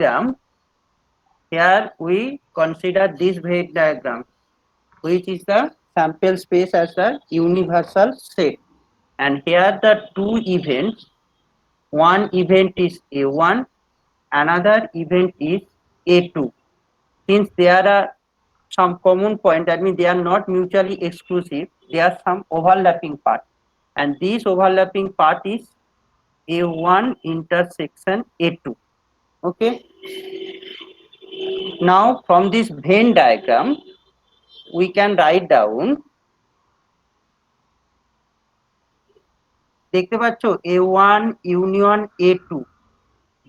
diagram, here we consider this Venn diagram, which is the sample space as the universal set. And here the two events, one event is A1, another event is A2. Since there are some common point, that means they are not mutually exclusive, there are some overlapping part. And this overlapping part is A1 intersection A2. Okay. Now from this Venn diagram, we can write down, দেখতে পাচ্ছ A1 union A2,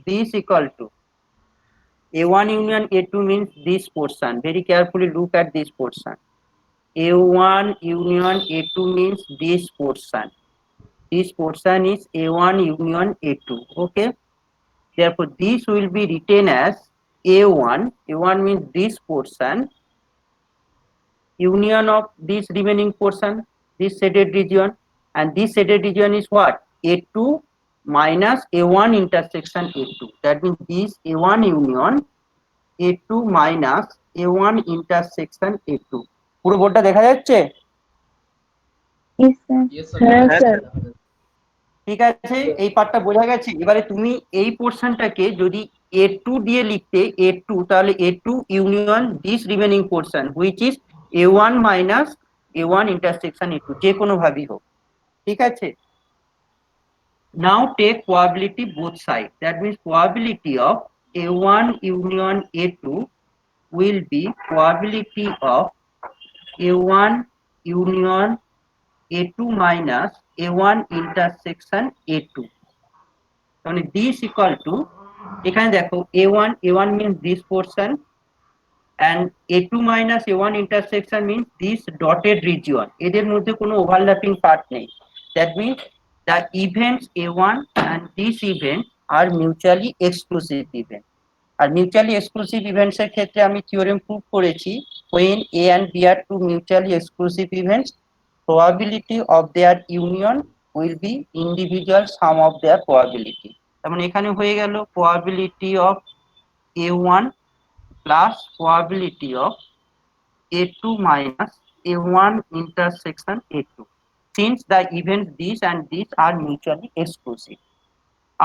this equal to A1 union A2 means this portion. Very carefully look at this portion. A1 union A2 means this portion. This portion is A1 union A2. Okay. Therefore, this will be written as A1. A1 means this portion, union of this remaining portion, this shaded region, and this shaded region is what? A2 minus A1 intersection A2. That means this A1 union A2 minus A1 intersection A2. পুরো বোর্ডটা দেখা যাচ্ছে? ঠিক আছে, এই পার্টটা বোঝা গেছে। এবারে তুমি এই পোর্শনটাকে যদি A2 দিয়ে লিখতে, A2, তাহলে A2 union this remaining portion which is A1 minus A1 intersection A2, যে কোনো ভাবেই হোক। ঠিক আছে। Now take probability both sides. That means probability of A1 union A2 will be probability of A1 union A2 minus A1 intersection A2. তাহলে this equal to, এখানে দেখো A1 means this portion and A2 minus A1 intersection means this dotted region. এদের মধ্যে কোনো overlapping part নেই. That means the events A1 and this event are mutually exclusive event. R mutually exclusive events এর ক্ষেত্রে আমি theorem prove করেছি, when A and B are two mutually exclusive events, probability of their union will be individual sum of their probability. তার মানে এখানে হয়ে গেল probability of A1 plus probability of A2 minus A1 intersection A2, since the events this and this are mutually exclusive.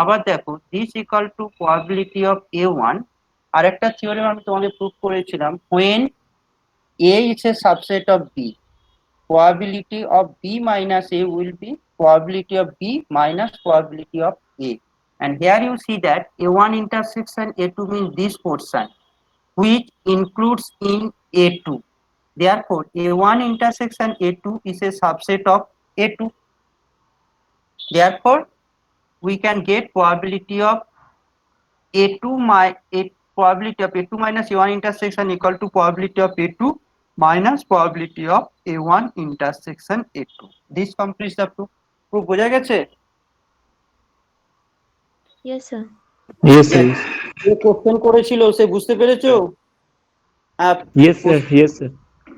আবার দেখো this equal to probability of A1, আরেকটা theorem আমি তোমাদের প্রুফ করেছিলাম, when A is a subset of B, probability of B minus A will be probability of B minus probability of A. And here you see that A1 intersection A2 means this portion which includes in A2. Therefore, A1 intersection A2 is a subset of A2. Therefore, we can get probability of probability of A2 minus A1 intersection equal to probability of A2 minus probability of A1 intersection A2. This completes the proof. Proof বোঝা গেছে? Yes, sir. Yes, sir. যে question করেছিল সে বুঝতে পেরেছো? Yes, sir. Yes, sir.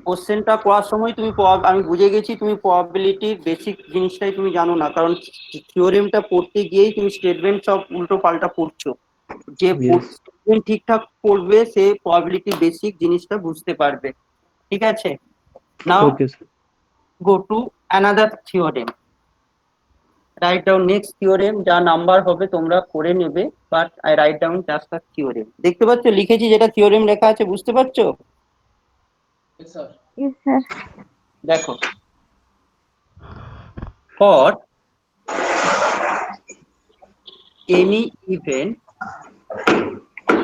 কোশ্চেনটা করার সময় তুমি আমি বুঝে গেছি তুমি প্রবাবিলিটির বেসিক জিনিসটাই তুমি জানো না, কারণ থিওরেমটা পড়তে গিয়েই তুমি স্টেটমেন্ট সব উল্টো পাল্টা পড়ছো। যে স্টেটমেন্ট ঠিকঠাক পড়বে সে প্রবাবিলিটির বেসিক জিনিসটা বুঝতে পারবে। ঠিক আছে। Now go to another theorem. Right down next theorem, যা নাম্বার হবে তোমরা করে নেবে, but I write down just the theorem. দেখতে পাচ্ছ লিখেছি যেটা থিওরেম লেখা আছে, বুঝতে পারছো? দেখো, for any event,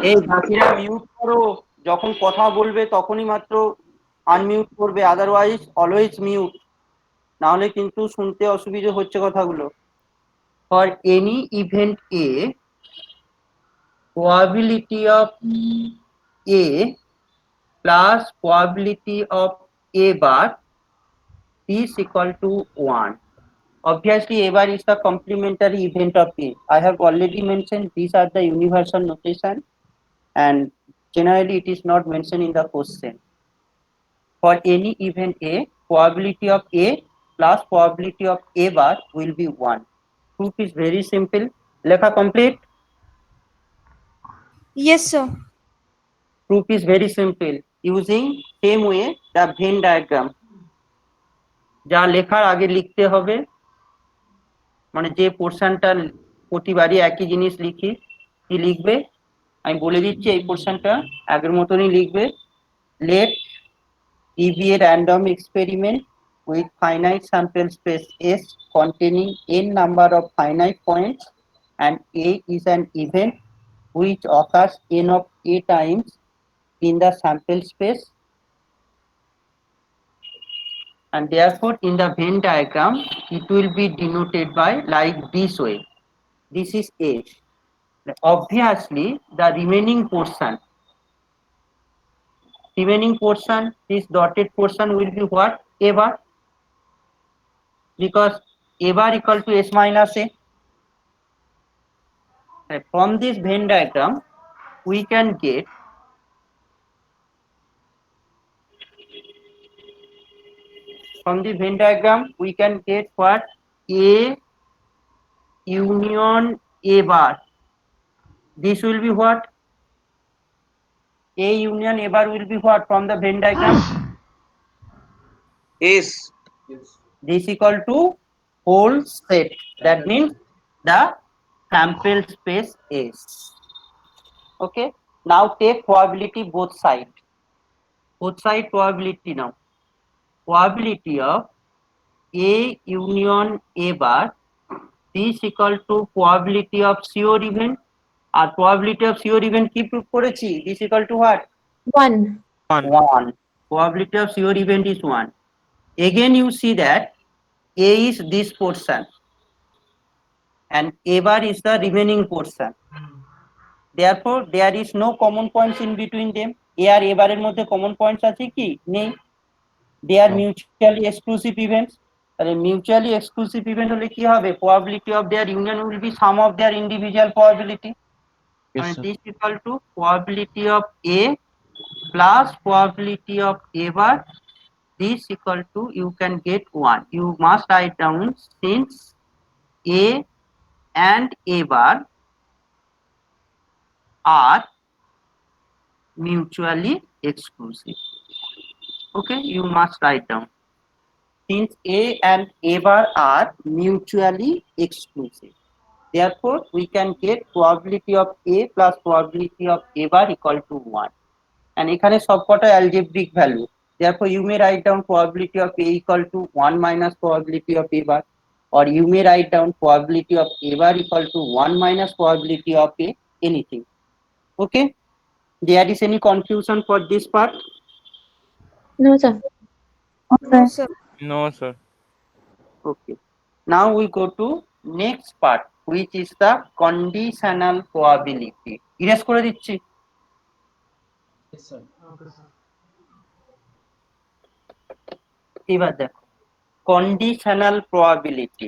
এই বাকিরা মিউট করো, যখন কথা বলবে তখনই মাত্র আনমিউট করবে, আদারওয়াইজ অলওয়েজ মিউট, না হলে কিন্তু শুনতে অসুবিধা হচ্ছে কথাগুলো। for any event A, probability of A plus probability of A bar is equal to 1. Obviously, A bar is the complementary event of A. I have already mentioned these are the universal notation and generally it is not mentioned in the question. For any event A, probability of A plus probability of A bar will be 1. Proof is very simple. Lekha complete. Yes, sir. Proof is very simple. Using same way the Venn diagram. যা লেখার আগে লিখতে হবে, মানে যে পোর্শনটা প্রতিবারই একই জিনিস লিখি, কি লিখবে আমি বলে দিচ্ছি। এই পোর্শনটা আগের মতনই লিখবে। Let E be a random experiment with finite sample space S containing n number of finite points, and A is an event which occurs n of A times in the sample space, and therefore in the Venn diagram it will be denoted by like this way. This is A. Obviously the remaining portion, this dotted portion will be what? A bar, because A bar equal to S minus A. From this Venn diagram we can get what? A union A bar. This will be what? A union A bar will be what from the Venn diagram? Yes. This equal to whole set. That means the sample space is. Okay. Now take probability both side. Both side probability now. Probability of A union A bar, this equal to probability of sure event. আর probability of sure event কি proof করেছি? This equal to what? 1. 1. Probability of sure event is 1. Again you see that A is this portion and A bar is the remaining portion. Therefore there is no common points in between them. A আর A bar এর মধ্যে common points আছে কি? নেই. They are mutually exclusive events. তাহলে mutually exclusive event হলে কি হবে? Probability of their union will be sum of their individual probability. Yes, And sir. this is equal to probability of A plus probability of A bar. This equal to, you can get 1. You must write down, since A and A bar are mutually exclusive. Okay, you must write down. Since A and A bar are mutually exclusive, therefore we can get probability of A plus probability of A bar equal to 1. And এখানে সবকটা algebraic value. Therefore you may write down probability of A equal to 1 minus probability of A bar, or you may write down probability of A bar equal to 1 minus probability of A, anything. Okay, there is any confusion for this part? No, sir. No, sir. No, sir. Okay, now we go to next part, which is the conditional probability. Erase করে দিচ্ছি। এবার দেখো conditional probability.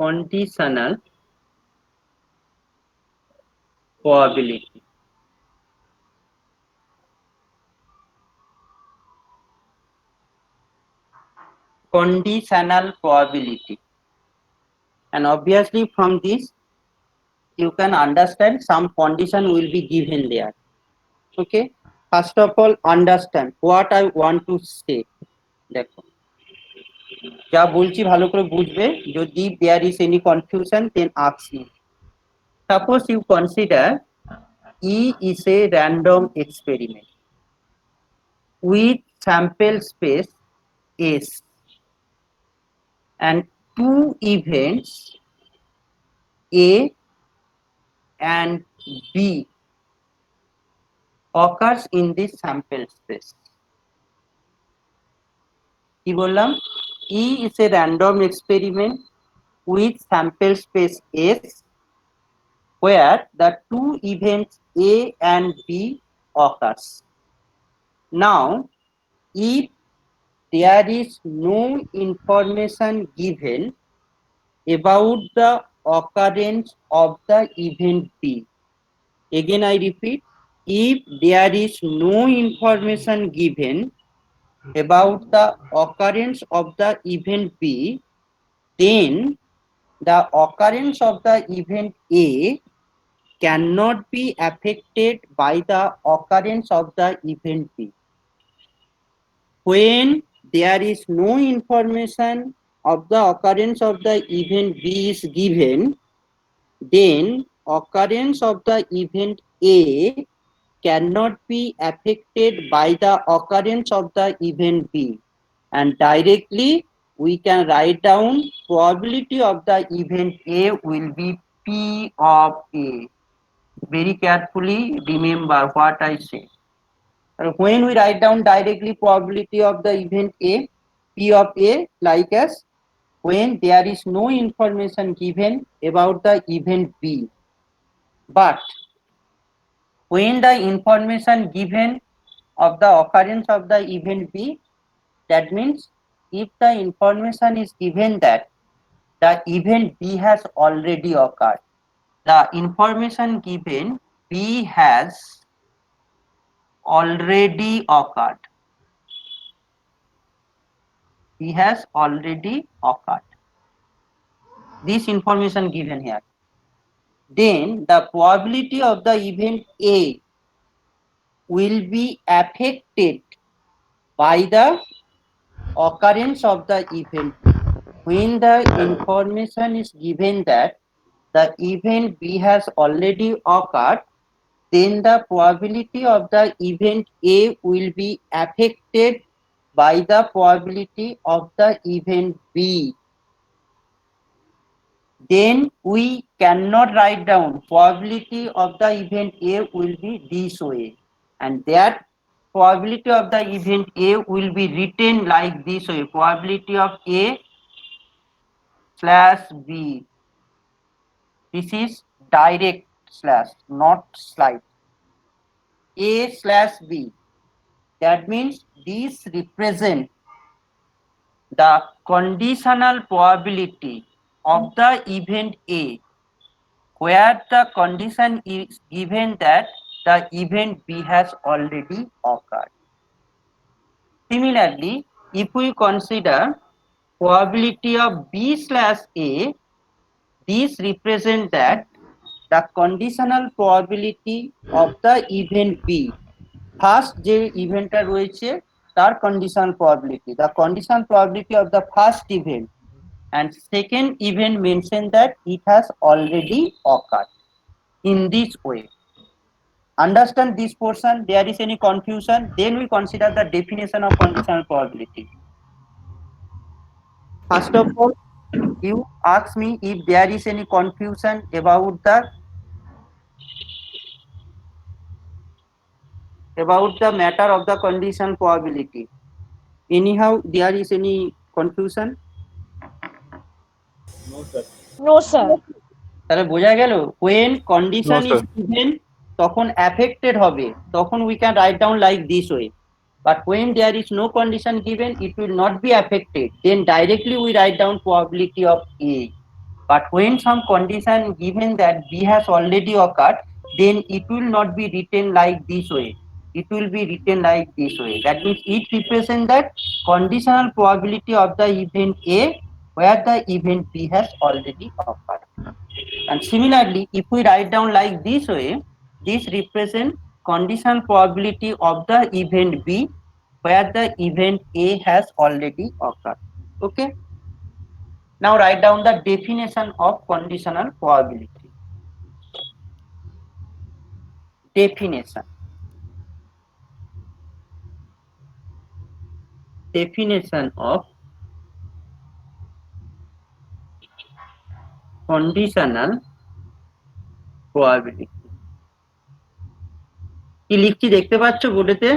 Conditional probability. Conditional probability. And obviously from this you can understand some condition will be given there. Okay, first of all understand what I want to say. দেখো যা বলছি ভালো করে বুঝবে, যদি there is any confusion then ask me. Suppose you consider E is a random experiment with sample space S, and two events A and B occurs in this sample space. কি বললাম? E is a random experiment with sample space S where the two events A and B occurs. Now, if there is no information given about the occurrence of the event B, again I repeat, if there is no information given about the occurrence of the event B, then the occurrence of the event A cannot be affected by the occurrence of the event B. When there is no information of the occurrence of the event B is given, then occurrence of the event A cannot be affected by the occurrence of the event B, and directly we can write down probability of the event A will be P of A. Very carefully remember what I say. When we write down directly probability of the event A, P of A, like as when there is no information given about the event B, but when the information given of the occurrence of the event B, that means if the information is given that the event B has already occurred, the information given B has already occurred. B has already occurred. This information given here. Then the probability of the event A will be affected by the occurrence of the event B. When the information is given that the event B has already occurred, then the probability of the event A will be affected by the probability of the event B. Then we cannot write down probability of the event A will be this way, and that probability of the event A will be written like this way: probability of A slash B. This is direct slash, not slide. A slash B. That means this represents the conditional probability of the event A, where the condition is given that the event B has already occurred. Similarly, if we consider probability of B slash A, this represents that the conditional probability of the event B, first যে ইভেন্টটা রয়েছে তার conditional probability, the conditional probability of the first event, and second event mentioned that it has already occurred. In this way, understand this portion. There is any confusion, then we consider the definition of conditional probability. First of all, you ask me if there is any confusion about the matter of the conditional probability. Anyhow, there is any confusion? No, sir. তাহলে বোঝা গেল when condition No, sir. is given তখন affected হবে, তখন we can write down like this way. But when there is no condition given, it will not be affected, then directly we write down probability of A. But when some condition given that B has already occurred, then it will not be written like this way, it will be written like this way. That means it represents that conditional probability of the event A where the event B has already occurred. And similarly, if we write down like this way, this represents conditional probability of the event B where the event A has already occurred. Okay. Now write down the definition of conditional probability. Definition. Definition of conditional probability. কি লিখছি দেখতে পাচ্ছ বোর্ডেতে?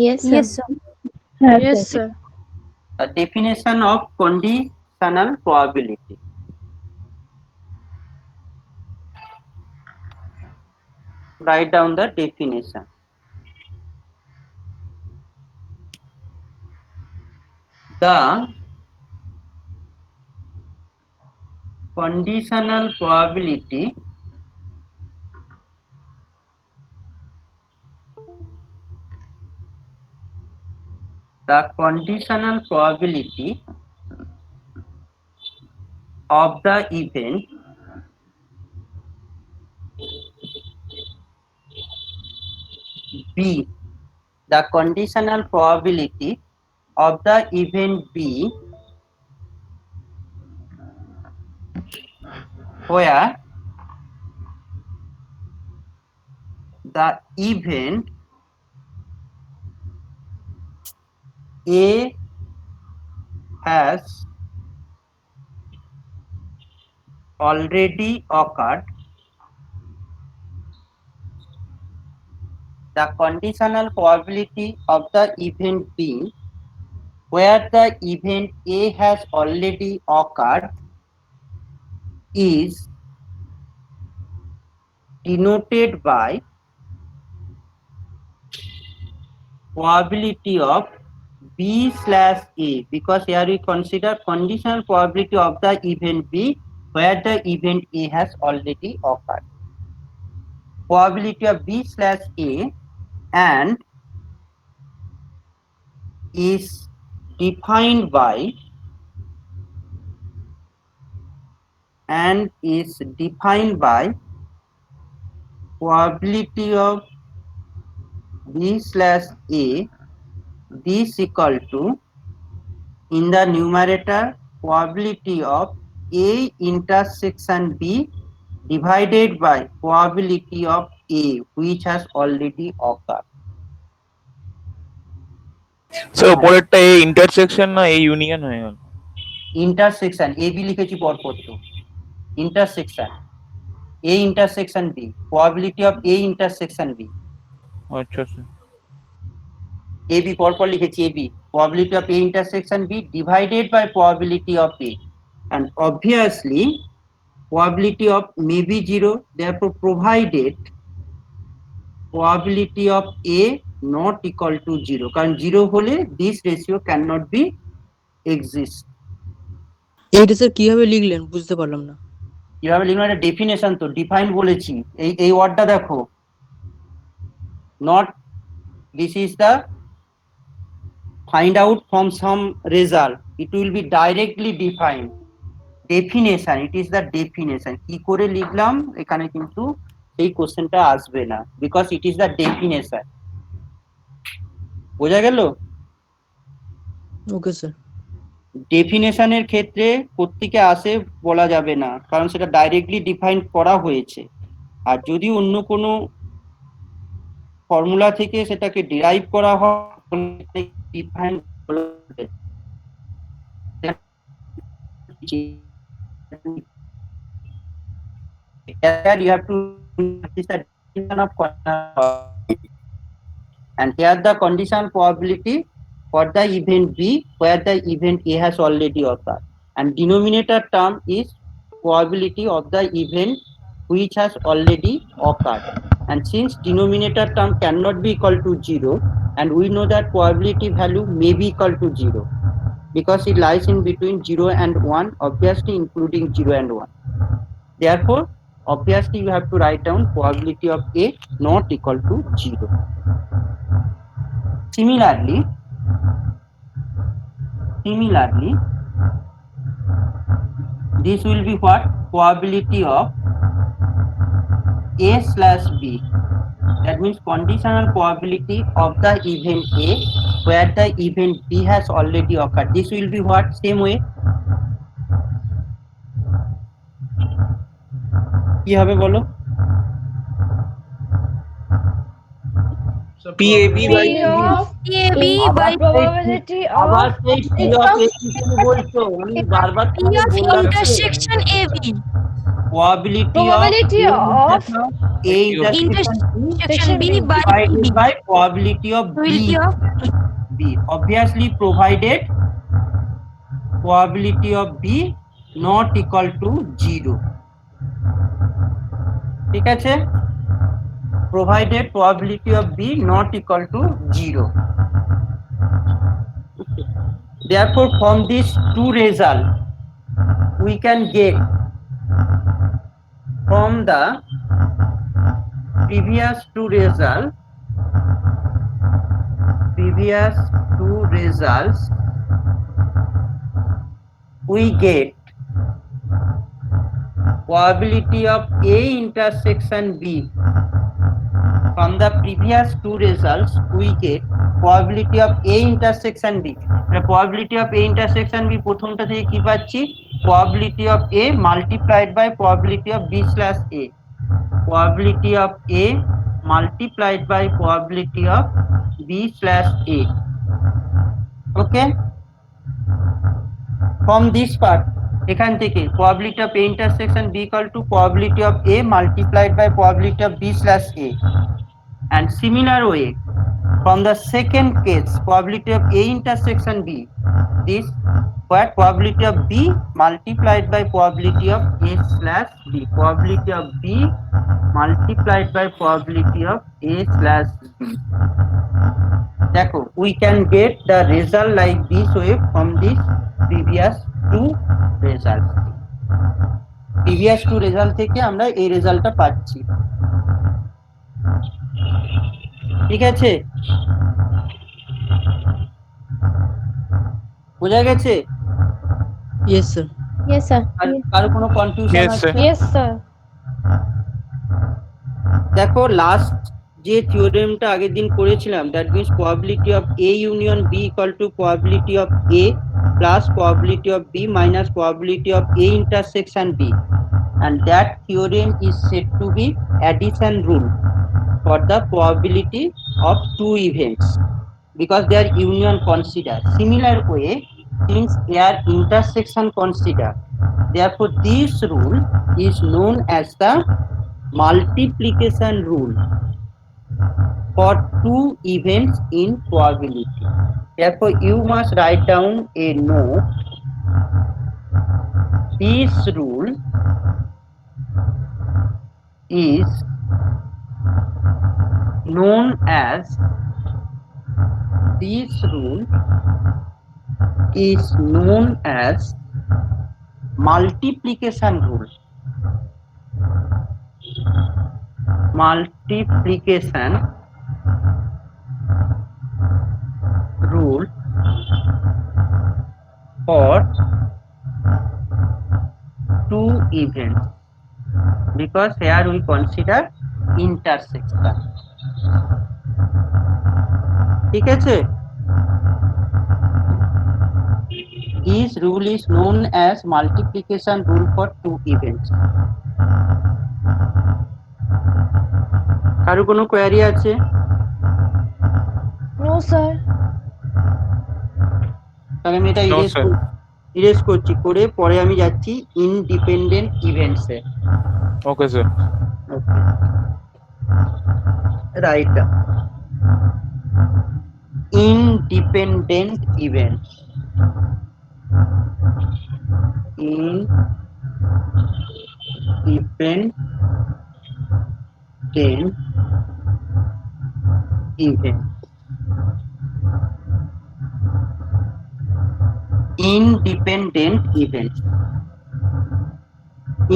Yes, sir. Yes, sir. Yes, sir. The definition of conditional probability. Write down the definition. The conditional probability of the event B, the conditional probability of the event B where the event A has already occurred. The conditional probability of the event B where the event A has already occurred is denoted by probability of B slash A, because here we consider conditional probability of the event B where the event A has already occurred. Probability of B slash A and is defined by probability of B slash A, this equal to, in the numerator, probability of A intersection B divided by probability of A which has already occurred. Sir উপরেরটা A intersection না এ union হয়ে গেল? Intersection A B লিখেছি পরপর তো, intersection A intersection B, probability of A intersection B. আচ্ছা sir, A B পরপর লিখেছি, A B probability of A intersection B divided by probability of A, and obviously probability of may be 0, therefore provided probability of A not equal to 0, কারণ 0 হলে this ratio cannot be exist। এইটা sir কিভাবে লিখলেন বুঝতে পারলাম না। কিভাবে লিখলাম, এটা ডেফিনেশন তো, ডিফাইন বলেছি। এই ওয়ার্ডটা দেখো, not this is the find out from some result, it will be directly defined, definition, it is the definition। কি করে লিখলাম এখানে কিন্তু এই কোশ্চেনটা আসবে না, because it is the definition। বোঝা গেল? Okay sir. ডেফিনেশনের ক্ষেত্রে প্রত্যেকে আসে বলা যাবে না, কারণ সেটা ডাইরেক্টলি ডিফাইন করা হয়েছে। আর যদি অন্য কোনো ফর্মুলা থেকে সেটাকে ডিরাইভ করা হয়, define here you have to this the definition of and here the conditional probability for the event B where the event A has already occurred, and denominator term is probability of the event which has already occurred, and since denominator term cannot be equal to 0 and we know that probability value may be equal to 0 because it lies in between 0 and 1, obviously including 0 and 1, therefore obviously you have to write down probability of A not equal to 0. Similarly, this will be what? Probability of A slash B. That means conditional probability of the event A where the event B has already occurred. This will be what? Same way. কি হবে বলো? PAB by PAB by probability আবার of সেই P of A তুমি বলছো, আমি বারবার তোমাকে বললাম intersection AB, probability of A intersection B by divided by probability of probability of B, obviously provided probability of B not equal to 0, ঠিক আছে? provided probability of B not equal to 0. Therefore from these two results we can get from the previous two results we get probability of A intersection B. From the previous two results, we get probability of A intersection B. Probability of A intersection B প্রথমটা থেকে কি পাচ্ছি? Probability of A multiplied by probability of B slash A. Probability of A multiplied by probability of B slash A. Okay? From this part, এখান থেকে probability of A intersection B equal to probability of A multiplied by probability of B slash A. And similar way, from the second case, probability of A intersection B, this where probability of B multiplied by probability of A slash B. Probability of B multiplied by probability of A slash B. দেখো, we can get the result like this way from this previous two results. Previous two result থেকে আমরা এই রেজাল্টটা পাচ্ছি। ঠিক আছে, বোঝা গেছে? Yes, sir. Yes, sir. আর কারো কোনো কনফিউশন Yes, আছে? sir. Yes, sir. দেখো, লাস্ট যে থিওরেমটা আগের দিন করেছিলাম, that means probability of A union B equal to probability of A plus probability of B minus probability of A intersection B, and that theorem is said to be addition rule for the probability of two events because their union consider. Similar way, since their intersection consider, therefore this rule is known as the multiplication rule for two events in probability. Therefore you must write down a note. This rule is known as multiplication rule. Multiplication rule for two events because here we consider intersection. ঠিক আছে, this rule is known as multiplication rule for two events. কারো কোনো query আছে? No, sir. তাহলে আমি এটা No, sir. Erase করছি, করে পরে আমি যাচ্ছি independent ইভেন্টসে। Okay, sir. Okay. Right. Independent events. Independent event. Independent events.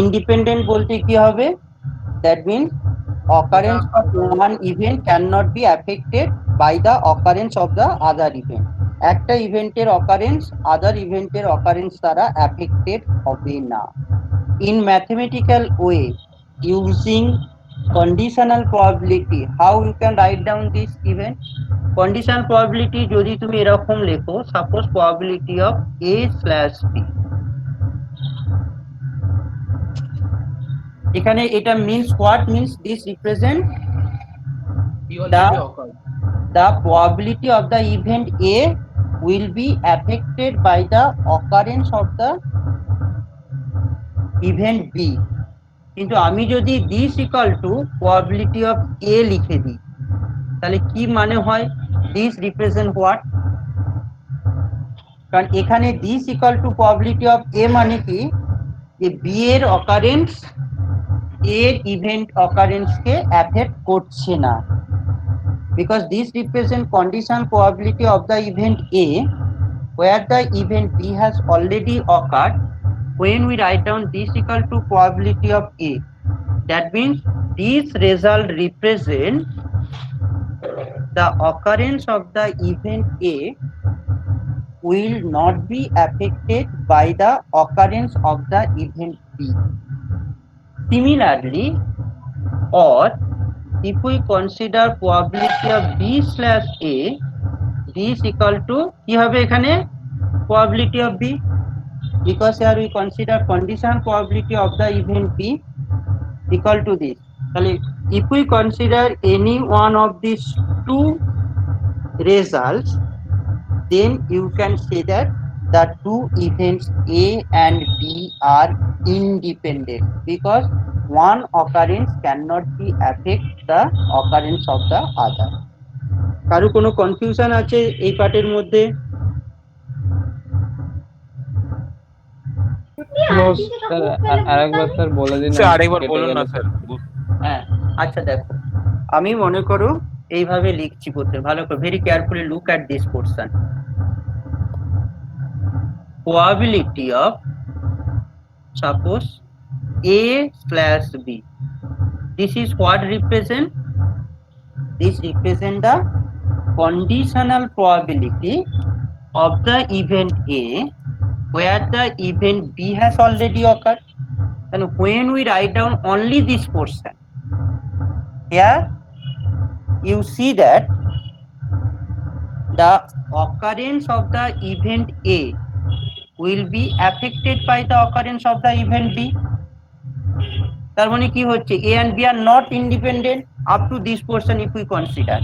Independent বলতে কি হবে? That means occurrence of one event cannot be affected by the occurrence of the other event. একটা ইভেন্টের occurrence other ইভেন্টের occurrence দ্বারা affected হবে না। In mathematical way, using conditional probability, how you can write down this event? Conditional probability যদি তুমি এরকম লেখো, suppose probability of A slash B, এখানে এটা means what? Means this represent the probability of the event A will be affected by the occurrence of the event B. কিন্তু আমি যদি this equal to probability of A লিখে দিই, তাহলে কি মানে হয়? This represent what? কারণ এখানে this equal to probability of A মানে কি? যে B এর occurrence A event occurrence K affect করছে না, because this represent conditional probability of the event A where the event B has already occurred. When we write down this equal to probability of A, that means this result represent the occurrence of the event A will not be affected by the occurrence of the event B. Similarly, or if we consider probability of B slash A, B is equal to কি হবে এখানে probability of B, because here we consider condition probability of the event B equal to this. তাহলে if we consider any one of these two results, then you can say that the two events A and B are independent, because one occurrence cannot be affect the occurrence of the other. কারো কোনো confusion আছে এই পার্টের মধ্যে? আরেকবার sir বলে দিন, sir আরেকবার বলুন না স্যার। হ্যাঁ, আচ্ছা দেখো, আমি মনে করো এইভাবে লিখছি, করতে ভালো করে very carefully look at this portion. Probability of, suppose, A slash B. This is what represent? This represent the conditional probability of the event A where the event B has already occurred. And when we write down only this portion, here you see that the occurrence of the event A will be affected by the occurrence of the event B. তার মানে কি হচ্ছে, A and B are not independent up to this portion if we consider,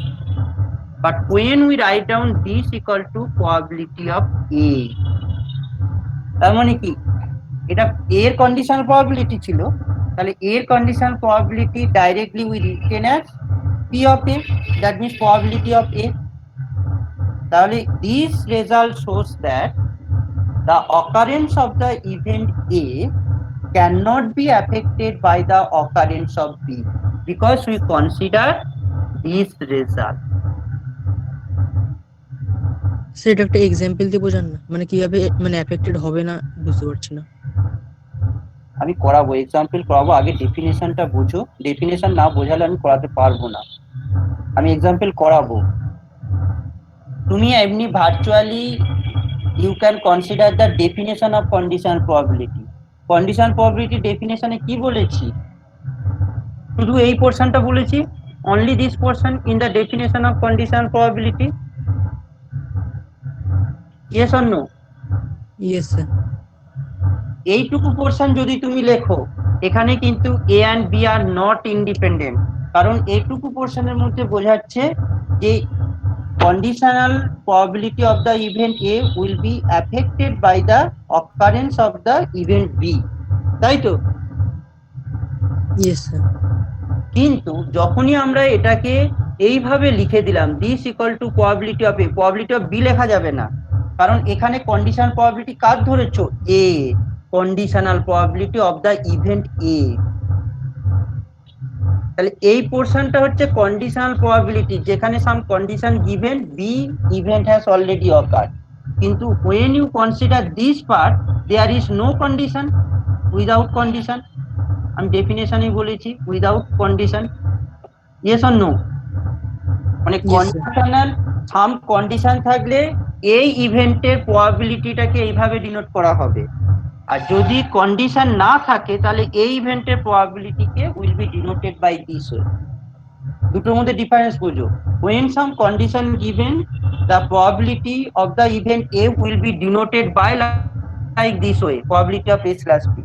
but when we write down this equal to probability of A, তার মানে কি এটা A এর conditional probability ছিল, তাহলে A এর conditional probability directly we written as P of A, that means probability of A. তাহলে this result shows that the occurrence of the event A cannot be affected by the occurrence of B, because we consider this result. সেটা একটা example দিয়ে বোঝান না, মানে কিভাবে মানে affected হবে না বুঝতে পারছি না। আমি করাবো, এক্সাম্পল করাবো, আগে ডেফিনেশনটা বুঝো, ডেফিনেশন না বোঝালে আমি করাতে পারবো না, আমি এক্সাম্পল করাবো। তুমি এমনি virtually you can consider the definition of conditional probability. Conditional probability ডেফিনেশনে কি বলেছি? শুধু এই পোরশনটা বলেছি, only this portion in the definition of conditional probability. Yes or no? Yes sir. এইটুকু পোরশন যদি তুমি লেখো, এখানে কিন্তু A and B are not independent, কারণ এইটুকু পোরশনের মধ্যে বোঝাচ্ছে যে conditional probability of the event A will be affected by the occurrence of the event B, তাই তো? Yes sir. কিন্তু যখনই আমরা এটাকে এইভাবে লিখে দিলাম this equal to probability of A, probability of B লেখা যাবে না, কারণ এখানে কন্ডিশনাল প্রবাবিলিটি কার ধরেছো? A, conditional probability of the event A. তাহলে এই পোরশনটা হচ্ছে কন্ডিশনাল প্রবাবিলিটি, যেখানে some condition given B event has already occurred, কিন্তু when you consider this part there is no condition, without condition, আমি ডেফিনেশনই বলেছি without condition. Yes or no? মানে কন্ডিশনাল সাম কন্ডিশন থাকলে এই ইভেন্টের প্রবাবিলিটিটাকে এইভাবে ডিনোট করা হবে, আর যদি কন্ডিশন না থাকে তাহলে এই ইভেন্টের প্রবাবিলিটিকে will be denoted by this way. দুটোর মধ্যে ডিফারেন্স বুঝো। when some condition given, the probability of the event A will be denoted by like this way, probability of A slash B,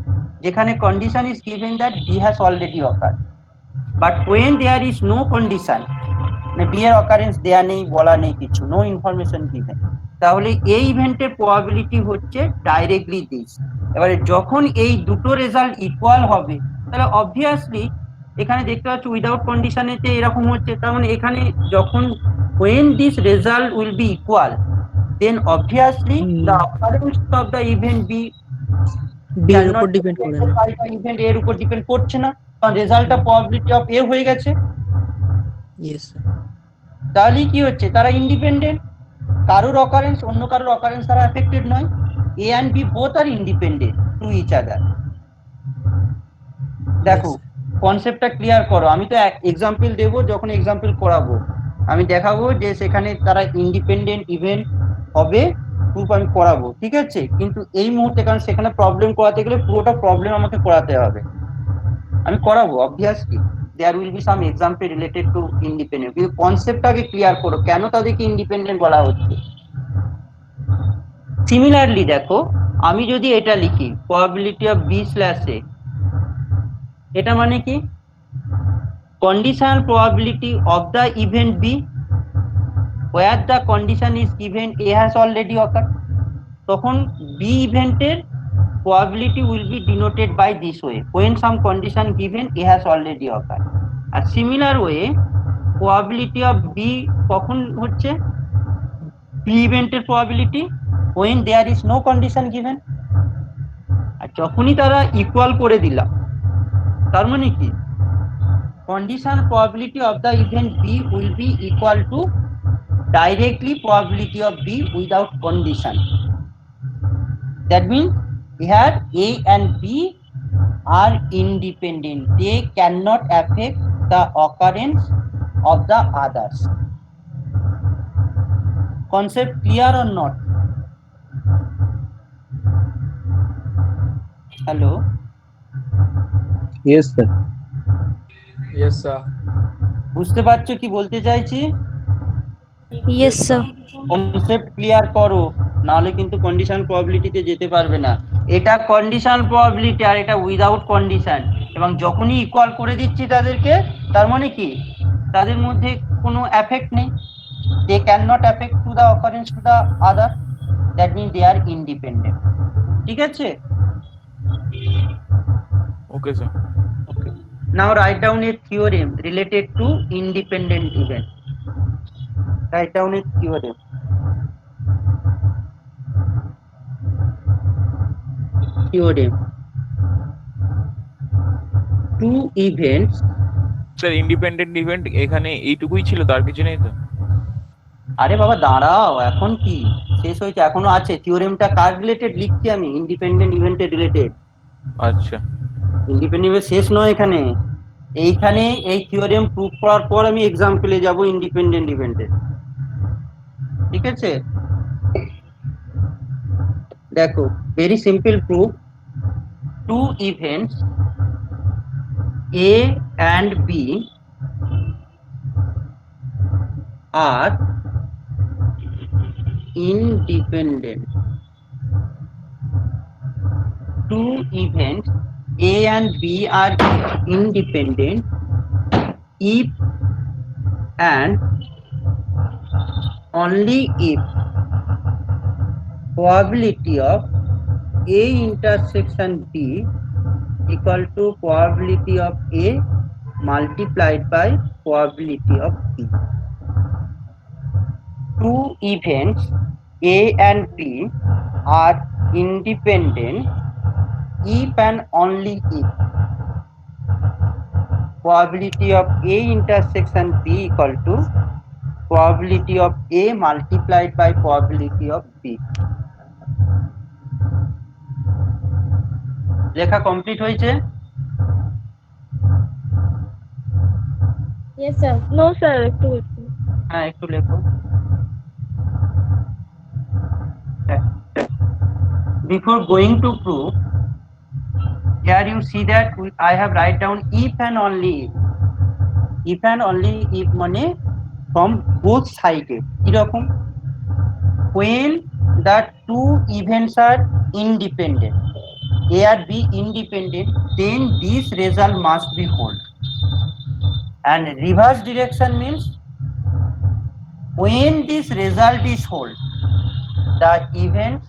যেখানে condition is given that B has already occurred, but when there is no condition, মানে B এর occurrence দেয়া নেই, বলা নেই কিছু, no information given, তাহলে এই ইভেন্টের প্রবাবিলিটি হচ্ছে ডাইরেক্টলি দিস। এবারে যখন এই দুটো রেজাল্ট ইকুয়াল হবে, তাহলে অবভিয়াসলি এখানে দেখতে পাচ্ছ উইদাউট কন্ডিশনেতে এরকম হচ্ছে, তার মানে এখানে যখন when this result will be equal, then obviously the occurrence of the event B B এর উপর ডিপেন্ড করে না, ইভেন্ট এর উপর ডিপেন্ড করছে না, কারণ রেজাল্টটা প্রবাবিলিটি অফ এ হয়ে গেছে। Yes sir. তাহলে কি হচ্ছে, তারা ইন্ডিপেন্ডেন্ট, কারোর অকারেন্স অন্য কারোর অকারেন্স তারা এফেক্টেড নয়। A and B both are independent to each other. দেখো কনসেপ্টটা ক্লিয়ার করো, আমি তো এক্সাম্পল দেবো, যখন এক্সাম্পল করাবো আমি দেখাবো যে সেখানে তারা ইন্ডিপেন্ডেন্ট ইভেন্ট হবে, প্রুফ আমি করাবো, ঠিক আছে? কিন্তু এই মুহূর্তে কারণ সেখানে প্রবলেম করাতে গেলে পুরোটা প্রবলেম আমাকে করাতে হবে। আমি করাবো obviously there will be some example related to independent, কিন্তু কনসেপ্টটাকে ক্লিয়ার করো কেন তাদেরকে ইন্ডিপেন্ডেন্ট বলা হচ্ছে। সিমিলারলি দেখো, আমি যদি এটা লিখি probability of B slash A, এটা মানে কি conditional probability of the event B where the condition is given A has already occur, তখন বি ইভেন্টের probability will be denoted by this way when some condition given a has already occurred. R similar way probability of b কখন হচ্ছে b event এর probability when there is no condition given, আর যখনই তারা equal করে দিলাম তার মানে কি condition probability of the event b will be equal to directly probability of b without condition. That means here A and B are independent. They cannot affect the occurrence of the others. Concept clear or not? Hello? Yes, sir. Yes, sir. বুঝতে পারছো কি বলতে চাইছি? Yes, sir. Concept clear করো, নাহলে কিন্তু condition প্রবাবিলিটিতে যেতে পারবে না। এটা কন্ডিশন প্রবাবিলিটি আর এটা উইদাউট কন্ডিশন, এবং যখনই ইকুয়াল করে দিচ্ছি তাদেরকে, তার মানে কি তাদের মধ্যে কোনো এফেক্ট নেই, they can not effect to the occurrence to the other, that mean they are independent. ঠিক আছে, Okay, sir. Now write down a theorem related to independent event. Write down a theorem. Theorem. Two events. Sir independent event এখানে এইটুকুই ছিল, তার কিছু নেই তো? আরে বাবা দাঁড়াও, এখন কি শেষ হয়েছে? এখনো আছে। থিওরেমটা কার রিলেটেড লিখছি আমি? ইন্ডিপেন্ডেন্ট ইভেন্টের রিলেটেড। আচ্ছা, ইন্ডিপেন্ডেন্ট ইভেন্ট শেষ নয় এখানে। এইখানে এই থিওরেম প্রুফ করার পর আমি এক্সাম্পলে যাব ইন্ডিপেন্ডেন্ট ইভেন্টের। ঠিক আছে, দেখো very simple proof. Two events A and B are independent. Two events A and B are independent if and only if probability of A intersection B equal to probability of A multiplied by probability of B. Two events A and B are independent if and only if probability of A intersection B equal to probability of A multiplied by probability of B. লেখা complete হয়েছে? Yes, sir. No, sir. হ্যাঁ একটু লেখো। Before going to proof, here you see that I have write down if and only if. If and only if মানে from both sides. কিরকম? When the two events are independent, A and B independent, then this result must be hold. And reverse direction means when this result is hold, the events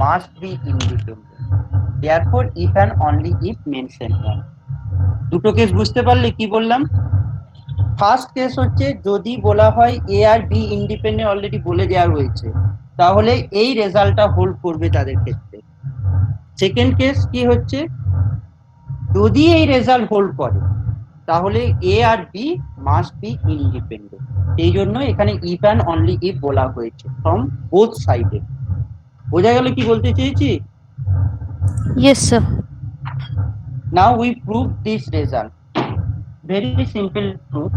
must be independent. Therefore, if and only if mentioned here. দুটো case বুঝতে পারলে কি বললাম? First case হচ্ছে যদি বলা হয় এ আর B independent, already বলে দেওয়া হয়েছে, তাহলে এই রেজাল্টটা হোল্ড করবে তাদের ক্ষেত্রে। সেকেন্ড কেস কি হচ্ছে, যদি এই রেজাল্ট হোল্ড করে তাহলে এ আর বি মাস্ট বি ইন্ডিপেন্ডেন্ট। এই জন্য এখানে ইফ অ্যান্ড অনলি ইফ বলা হয়েছে ফ্রম বোথ সাইডে। বোঝা গেল কি বলতে চেয়েছি? Yes, sir. Now we prove this result. Very simple proof.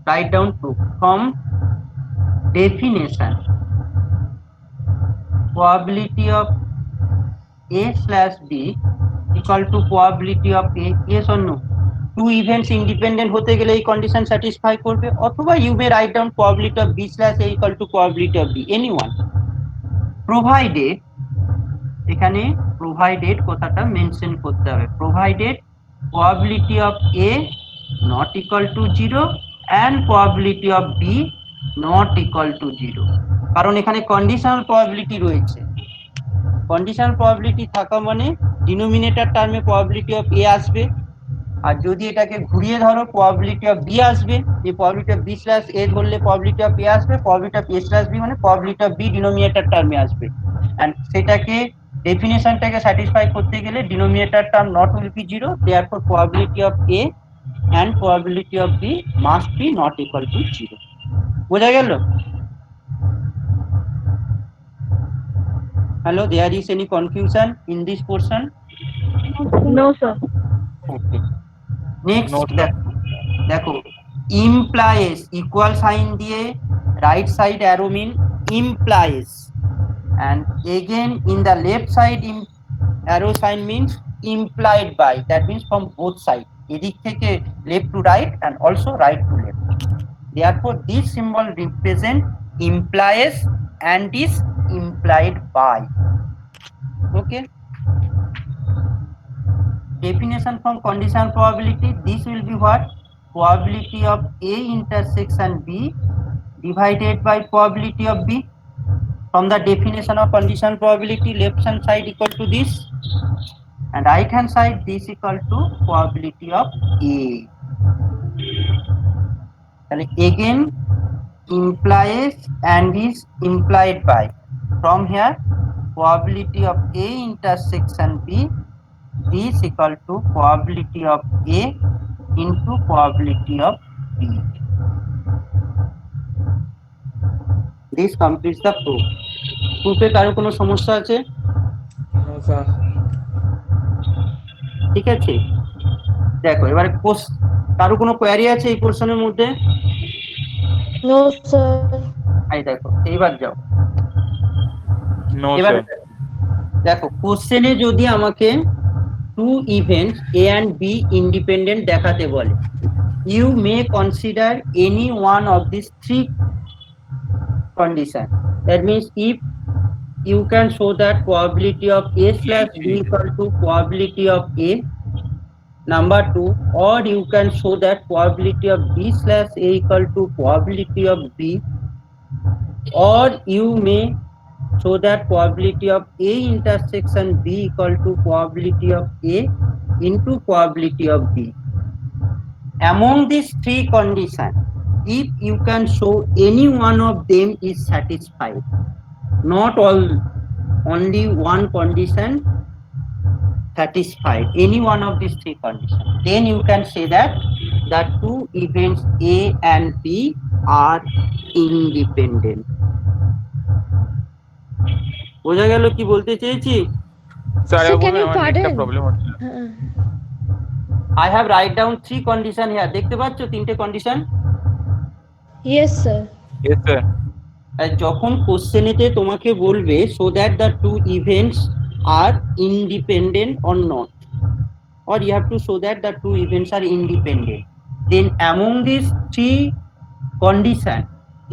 Write down proof from definition. Probability of A slash B equal to probability of A, yes or no? Two events independent হতে গেলে এই condition satisfy করবে, অথবা you may write down probability of B slash A equal to probability of B, anyone, provided, এখানে provided কথাটা mention করতে হবে, provided probability of A not equal to 0 and probability of B not equal to 0, কারণ এখানে conditional probability রয়েছে। Conditional probability থাকা মানে denominator টার্মে প্রবাবিলিটি অফ এ আসবে, আর যদি এটাকে ঘুরিয়ে ধরো প্রবাবিলিটি অফ বি আসবে, এই probability of B slash A ধরলে প্রবাবিলিটি অফ এ আসবে, probability of A slash B মানে প্রবাবিলিটি অফ বি ডিনোমিনেটর টার্মে আসবে, এন্ড সেটাকে ডেফিনেশনটাকে স্যাটিসফাই করতে গেলে denominator term not will be zero, therefore probability of A and probability of B must be not equal to zero. বোঝা গেল? Hello, there is any confusion in this portion? No, sir. Okay. Next, No, sir. দেখো implies equal sign দিয়ে right side arrow mean implies, and again in the left side arrow sign means implied by, that means from both sides, এদিক থেকে left to right and also right to left. Therefore this symbol represent implies and is implied by. Okay, definition from conditional probability, this will be what? Probability of A intersection B divided by probability of B. From the definition of conditional probability, left hand side equal to this and right hand side this equal to probability of A. And again implies and is implied by, from here probability of A intersection B, this equal to probability of A into probability of B. This completes the proof. প্রুফে কারো কোনো সমস্যা আছে? No, sir. ঠিক আছে, দেখো এবারে কারো কোনো কোয়ারি আছে এই পোর্শনের মধ্যে? No, sir. এই দেখো এইবার যাও, No, এবার sir. দেখো কোশ্চেনে যদি আমাকে two events A and B independent দেখাতে বলে, you may consider any one of this three condition. That means if you can show that probability of A slash B equal to probability of A, number two, or you can show that probability of B slash A equal to probability of B, or you may show that probability of A intersection B equal to probability of A into probability of B. Among these three conditions, if you can show any one of them is satisfied, not all, only one condition satisfied, any one of these three conditions, then you can say that the two events A and B are independent. বোঝা গেল কি বলতে চেয়েছি? Sir, Sir, can you আমার নেটটা pardon? Problem হচ্ছে। I have write down three condition here. দেখতে পাচ্ছ তিনটে condition? Yes, sir. Yes, sir. যখন কোশ্চেনেতে তোমাকে বলবে so that the two events are independent or not, or you have to show that the two events are independent, then among these three condition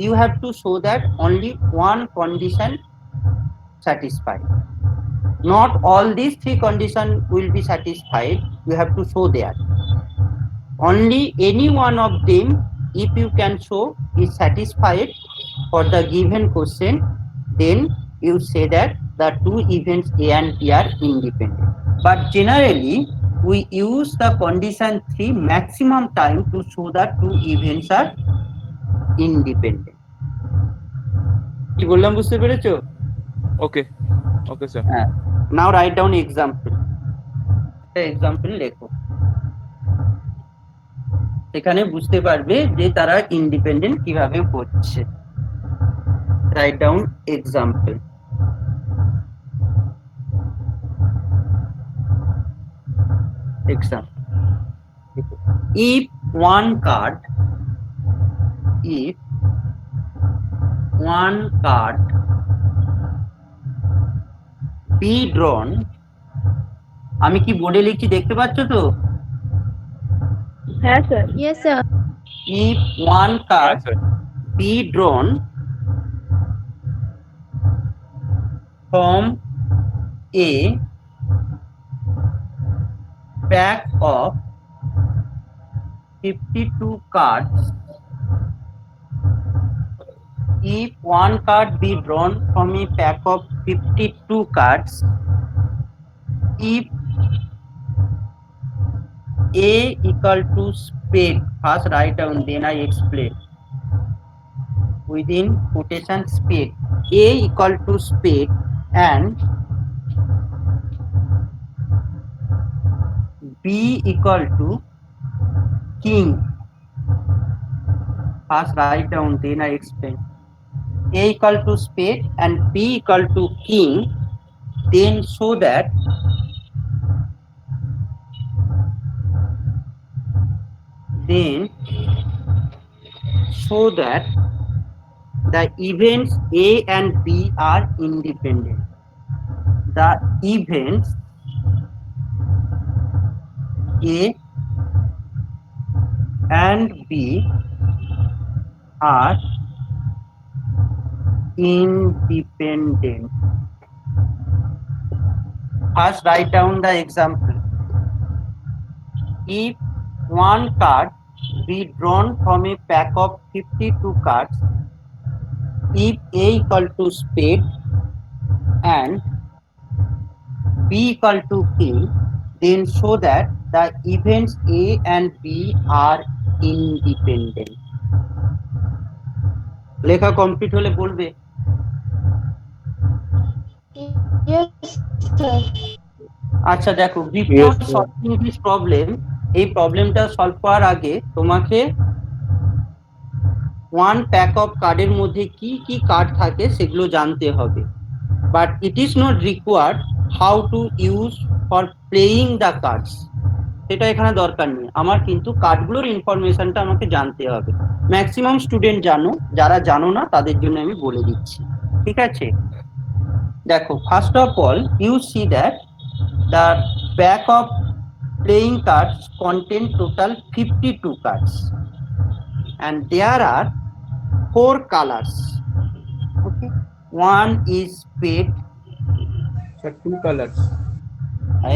you have to show that only one condition satisfied. Not all these three conditions will be satisfied, you have to show that only any one of them, if you can show, is satisfied for the given question, then you say that the two events A and B are independent. But generally we use the condition 3 maximum time to show that two events are independent. কি বললাম বুঝতে পেরেছো? Okay. Okay, sir. Now write down example. Example লেখো, এখানে বুঝতে পারবে যে তারা ইন্ডিপেন্ডেন্ট কিভাবে হচ্ছে। Write down example. Example. If one card be drawn আমি কি বোর্ডে লিখছি দেখতে পাচ্ছ তো? হ্যাঁ sir. Yes, sir. If one হ্যাঁ card sir be drawn from a pack of 52 cards, if one card be drawn from a pack of 52 cards, if A equal to spade, first write down, then I explain. Within quotation spade, A equal to spade and B equal to king. First write down, then I explain. A equal to spade and B equal to king, then so that the events A and B are independent. The events A and B are independent. First write down the example. If one card be drawn from a pack of 52 cards, if A equal to spade and B equal to king, then show that the events A and B are independent. লেখা complete হলে বলবে। Yes sir. আচ্ছা দেখো, before Yes, sir. Solving this problem, এই প্রবলেমটা solve করার আগে তোমাকে ওয়ান প্যাক অফ কার্ডের মধ্যে কি কি কার্ড থাকে সেগুলো জানতে হবে। But it is not required how to use for playing the cards, সেটা এখানে দরকার নেই। আমার কিন্তু কার্ডগুলোর ইনফরমেশনটা আমাকে জানতে হবে। ম্যাক্সিমাম স্টুডেন্ট জানো, যারা জানো না তাদের জন্য আমি বলে দিচ্ছি, ঠিক আছে? দেখো, first of all you see that the pack of playing cards contain total 52 cards and there are 4 colors. Okay, one is spade. Sir, 2 colors.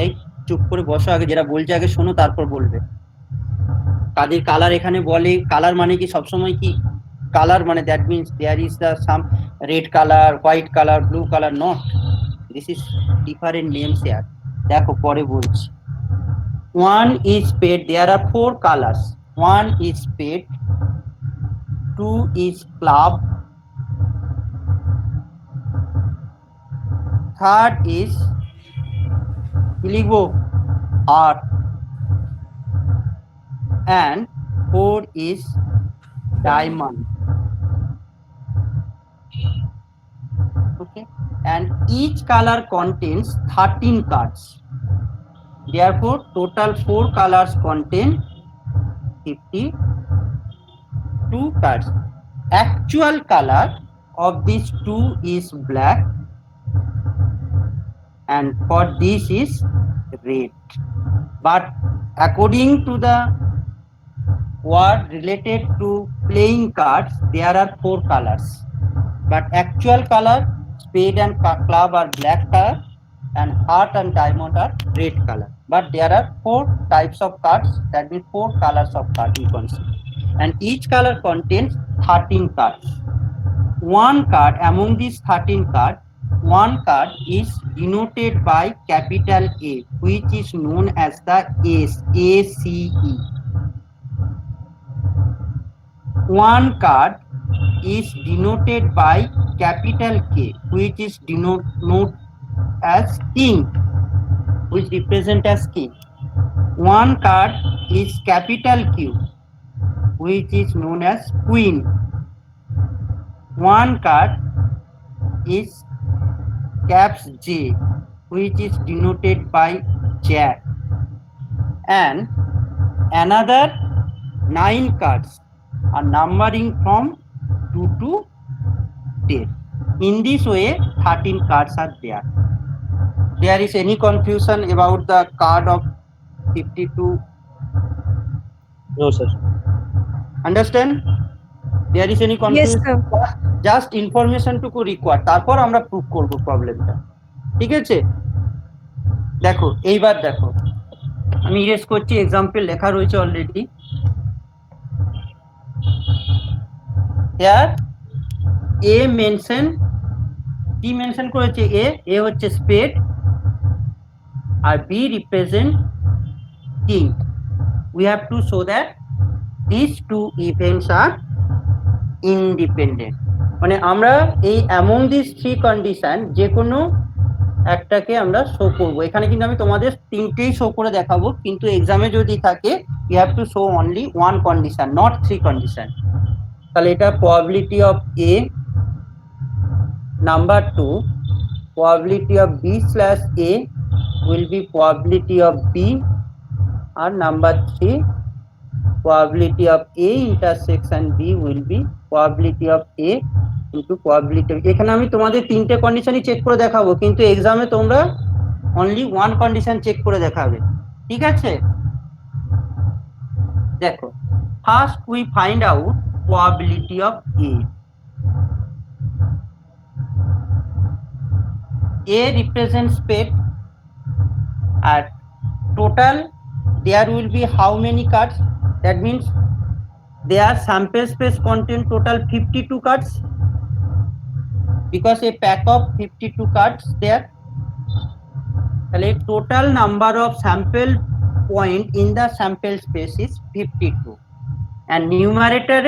এই চুপ করে বসো, আগে যেটা বলছে আগে শোনো তারপর বলবে। কাদের কালার এখানে বলে, কালার মানে কি সবসময় কি কালার মানে that means there is the some red colour, white colour, blue colour, not, this is different names here. দেখো পরে বলছি। One is spade, there are 4 colors. One is spade, 2 is club, third is heart, and 4 is diamond. Okay, and each color contains 13 cards. Therefore, total 4 colors contain 52 cards. Actual color of these 2 is black, and for this is red. But according to the word related to playing cards, there are 4 colors. But actual color, spade and club are black color, and heart and diamond are red color. But there are 4 types of cards, that means 4 colors of card you can see. And each color contains 13 cards. One card among these 13 cards, one card is denoted by capital A, which is known as the ACE. One card is denoted by capital K, which is denoted as king, which represent as king. One card is capital Q, which is known as queen. One card is caps J, which is denoted by jack. And another 9 cards are numbering from 2 to 10. In this way, 13 cards are there. there is any confusion about the card of 52? No, sir. Understand? There is any Yes, confusion? sir. Just information টুকু require, তারপর আমরা prove করব প্রবলেমটা। ঠিক আছে, দেখো এইবার দেখো আমি ইরেজ করছি, এক্সাম্পল লেখা রয়েছে অলরেডি। হিয়ার এ মেনশন, কি মেনশন করেছে? এ হচ্ছে স্পেড আর B represent king. We have to show that this two events are independent. মানে আমরা এই অ্যামং দিস থ্রি কন্ডিশন যে কোনো একটাকে আমরা শো করব। এখানে কিন্তু আমি তোমাদের তিনটেই শো করে দেখাবো, কিন্তু এক্সামে যদি থাকে you have to show only one condition, not three condition. তাহলে এটা probability of A, number two probability of B slash A will be probability of B, আর number three probability of A intersection B will be probability of A into probability of, এখানে আমি তোমাদের তিনটে কন্ডিশনই check করে দেখাবো, কিন্তু এক্সামে তোমরা অনলি ওয়ান কন্ডিশন চেক করে দেখাবে। ঠিক আছে, দেখো first we find out probability of A. A represents spade and total there will be how many cards? That means their sample space contain total 52 cards, because a pack of 52 cards there. The total number of sample point in the sample space is 52, and numerator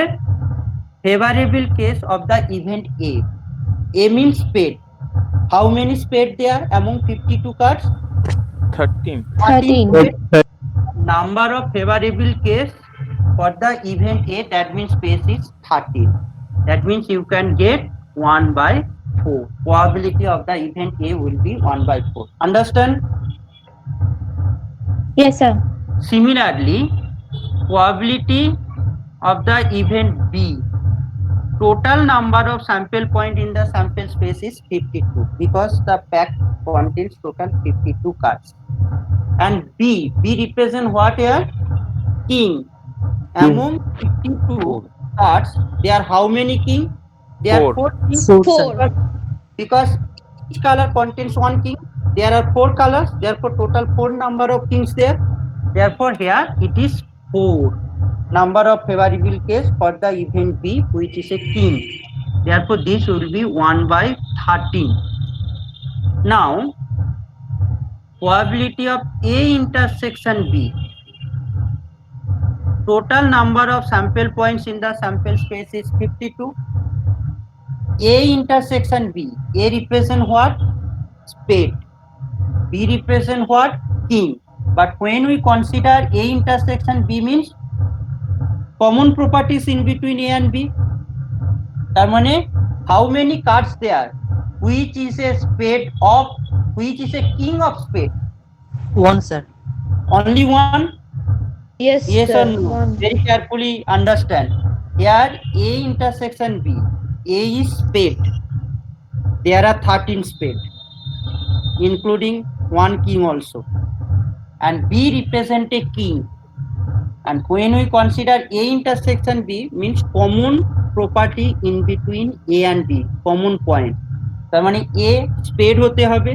favorable case of the event A. A means spade. How many spade there among 52 cards? 13. 13. Number of favorable case for the event A, that means space is 13. That means you can get 1/4. Probability of the event A will be 1/4. Understand? Yes, sir. Similarly, probability of the event B, total number of sample point in the sample space is 52, because the pack contains total 52 cards. And B represent what here? King. Among 52 cards, there are how many king? There are 4 kings. Four. Because each color contains one king. There are 4 colors, therefore total 4 number of kings there. Therefore here it is 4 number of favorable case for the event B, which is a king. Therefore this will be 1/13. Now probability of A intersection B, total number of sample points in the sample space is 52. A intersection B, A represent what? Spade. B represent what? King. But when we consider A intersection B means common properties in between A and B. তার মানে how many cards there? Which is a spade of, which is a king of spade? One, sir. Only one? Yes, Yes sir. or no? One. Very carefully understand. Here A intersection B, A is spade. There are 13 spade, including one king also. And B represent a king. And when we consider A intersection B means common property in between A and B, common point. তার মানে A spade হতে হবে,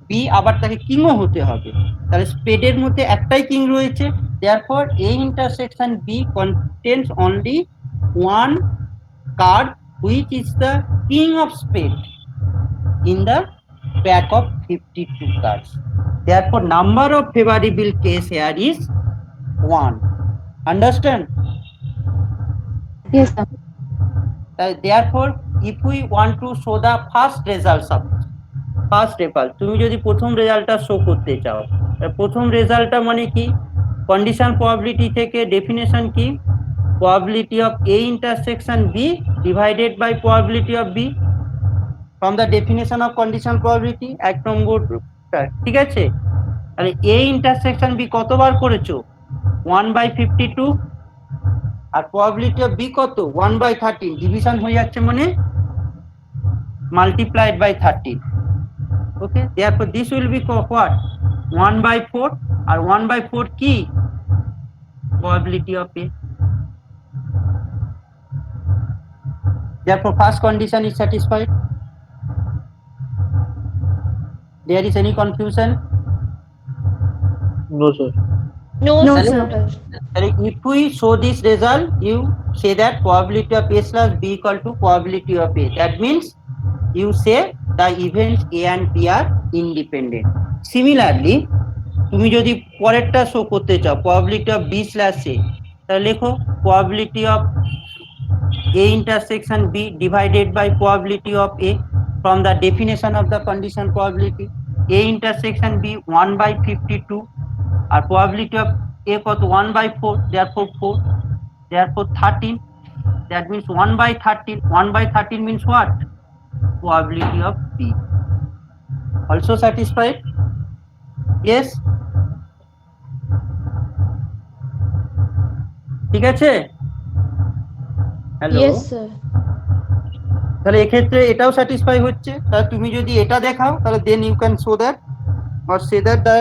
B আবার তাকে কিংও হতে হবে। তাহলে স্পেডের মধ্যে একটাই কিং রয়েছে, therefore A intersection B contains only one card which is the king of spade in the pack of 52 cards. Therefore number of favorable case here is 1. Understand? Yes, sir. Therefore if we want to show the first results of first result, তুমি যদি প্রথম রেজাল্টটা show করতে চাও, প্রথম রেজাল্টটা মানে কি? কন্ডিশন প্রবাবিলিটি থেকে ডেফিনেশন কি? Probability of A intersection B divided by probability of B from the definition of condition probability, 1 নম্বরটা। ঠিক আছে, তাহলে A intersection B কতবার করেছো? 1/52, আর probability of B কত? 1/13। ডিভিশন হয়ে যাচ্ছে মানে multiplied by 13। Okay, therefore this will be what? 1 by 4, or 1 by 4 key probability of A. Therefore first condition is satisfied. There is any confusion? No, sir. No, No, sir. If we show this result, you say that probability of A slash B equal to probability of A. That means you say the events A and B are independent. Similarly, তুমি যদি পরেরটা show করতে চাও probability of B slash A, তাহলে লেখো probability of A intersection B divided by probability of A from the definition of the condition probability. A intersection B 1 by 52, R probability of A কত 1 by 4, therefore 4, therefore 13, that means 1 by 13. 1 by 13 means what? Probability of B. Also satisfied? Yes? ঠিক আছে? Hello, Yes, sir. তাহলে এক্ষেত্রে এটাও satisfy হচ্ছে। তাহলে তুমি যদি এটা দেখাও তাহলে then you can show that or say that the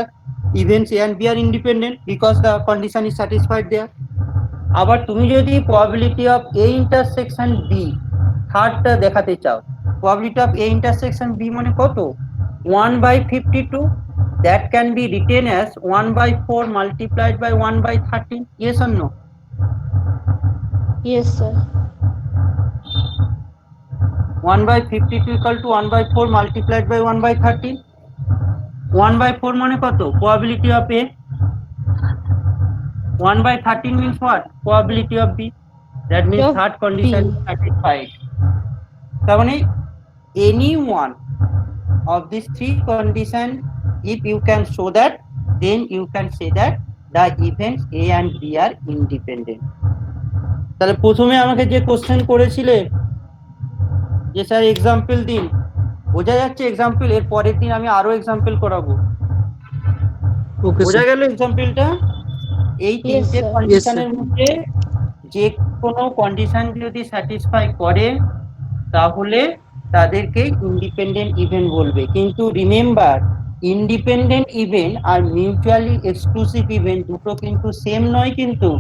events A and B are independent because the condition is satisfied there. আবার তুমি যদি probability of A intersection B থার্ডটা দেখাতে চাও, probability of A intersection B মানে কত? 1 by 52, that can be written as 1 by 4 multiplied by 1 by 13. Yes or no? Yes, sir. 1 by 52 equal to 1 by 4 multiplied by 1 by 13. 1 by 4 মানে কত? Probability of A. 1 by 13 means what? Probability of B. That means Of third condition B. is satisfied. তার মানে any one of these three conditions, if you can show that, then you can say that the events A and B are independent. তাহলে প্রথমে আমাকে যে question করেছিলে যে sir example দিন, বোঝা যাচ্ছে এক্সাম্পল, এর পরের দিন আমি আরো এক্সাম্পল করাবো। ওকে বোঝা স্যার। গেল এক্সাম্পলটা? এই তিনটে sir. কন্ডিশনের মধ্যে যে কোনো কন্ডিশন যদি স্যাটিসফাই করে তাহলে তাদেরকে ইন্ডিপেন্ডেন্ট ইভেন্ট বলবে। কিন্তু remember, independent event are mutually exclusive event দুটো কিন্তু সেম নয় কিন্তু।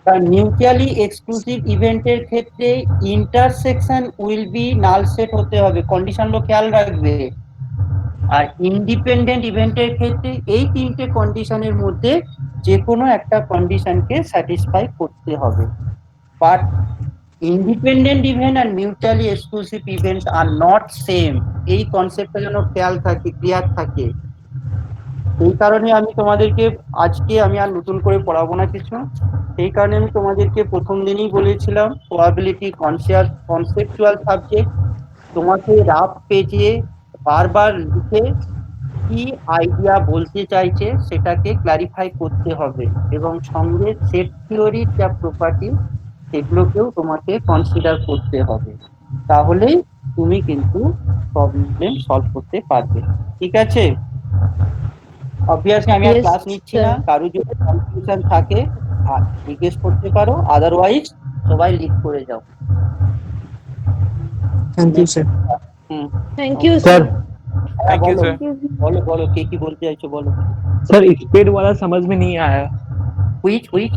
কারণ মিউচুয়ালি এক্সক্লুসিভ ইভেন্টের ক্ষেত্রে intersection will be null set হতে হবে, কন্ডিশনগুলো খেয়াল রাখবে। আর ইন্ডিপেন্ডেন্ট ইভেন্টের ক্ষেত্রে এই তিনটে কন্ডিশনের মধ্যে যে কোনো একটা কন্ডিশনকে স্যাটিসফাই করতে হবে। But independent event are mutually exclusive events are not same, এই কনসেপ্টটা যেন খেয়াল থাকে, ক্লিয়ার থাকে। এই কারণে আমি তোমাদেরকে আজকে আমি আর নতুন করে পড়াবো না কিছু। সেই কারণে আমি তোমাদেরকে প্রথম দিনই বলেছিলাম প্রবাবিলিটি কনসেপচুয়াল সাবজেক্ট, তোমাকে রাফ পেজে বারবার লিখে কি আইডিয়া বলতে চাইছে সেটাকে ক্লারিফাই করতে হবে, এবং সঙ্গে সেট থিওরির যা প্রপার্টি সেগুলোকেও তোমাকে কনসিডার করতে হবে। তাহলেই তুমি কিন্তু প্রবলেম সলভ করতে পারবে। ঠিক আছে? অবভিয়াসলি আমি আর Yes, ক্লাস নিচ্ছি না, sir. কারো যদি কনফিউশন থাকে জিজ্ঞেস করতে পারো, আদারওয়াইজ সবাই লিড করে যাও। Thank you sir. Hmm, Thank you, sir sir. হ্যাঁ, Thank you, বলো sir. বলো বলো কে কি বলতে চাইছো বলো। सर स्पीड वाला समझ में नहीं आया। Which which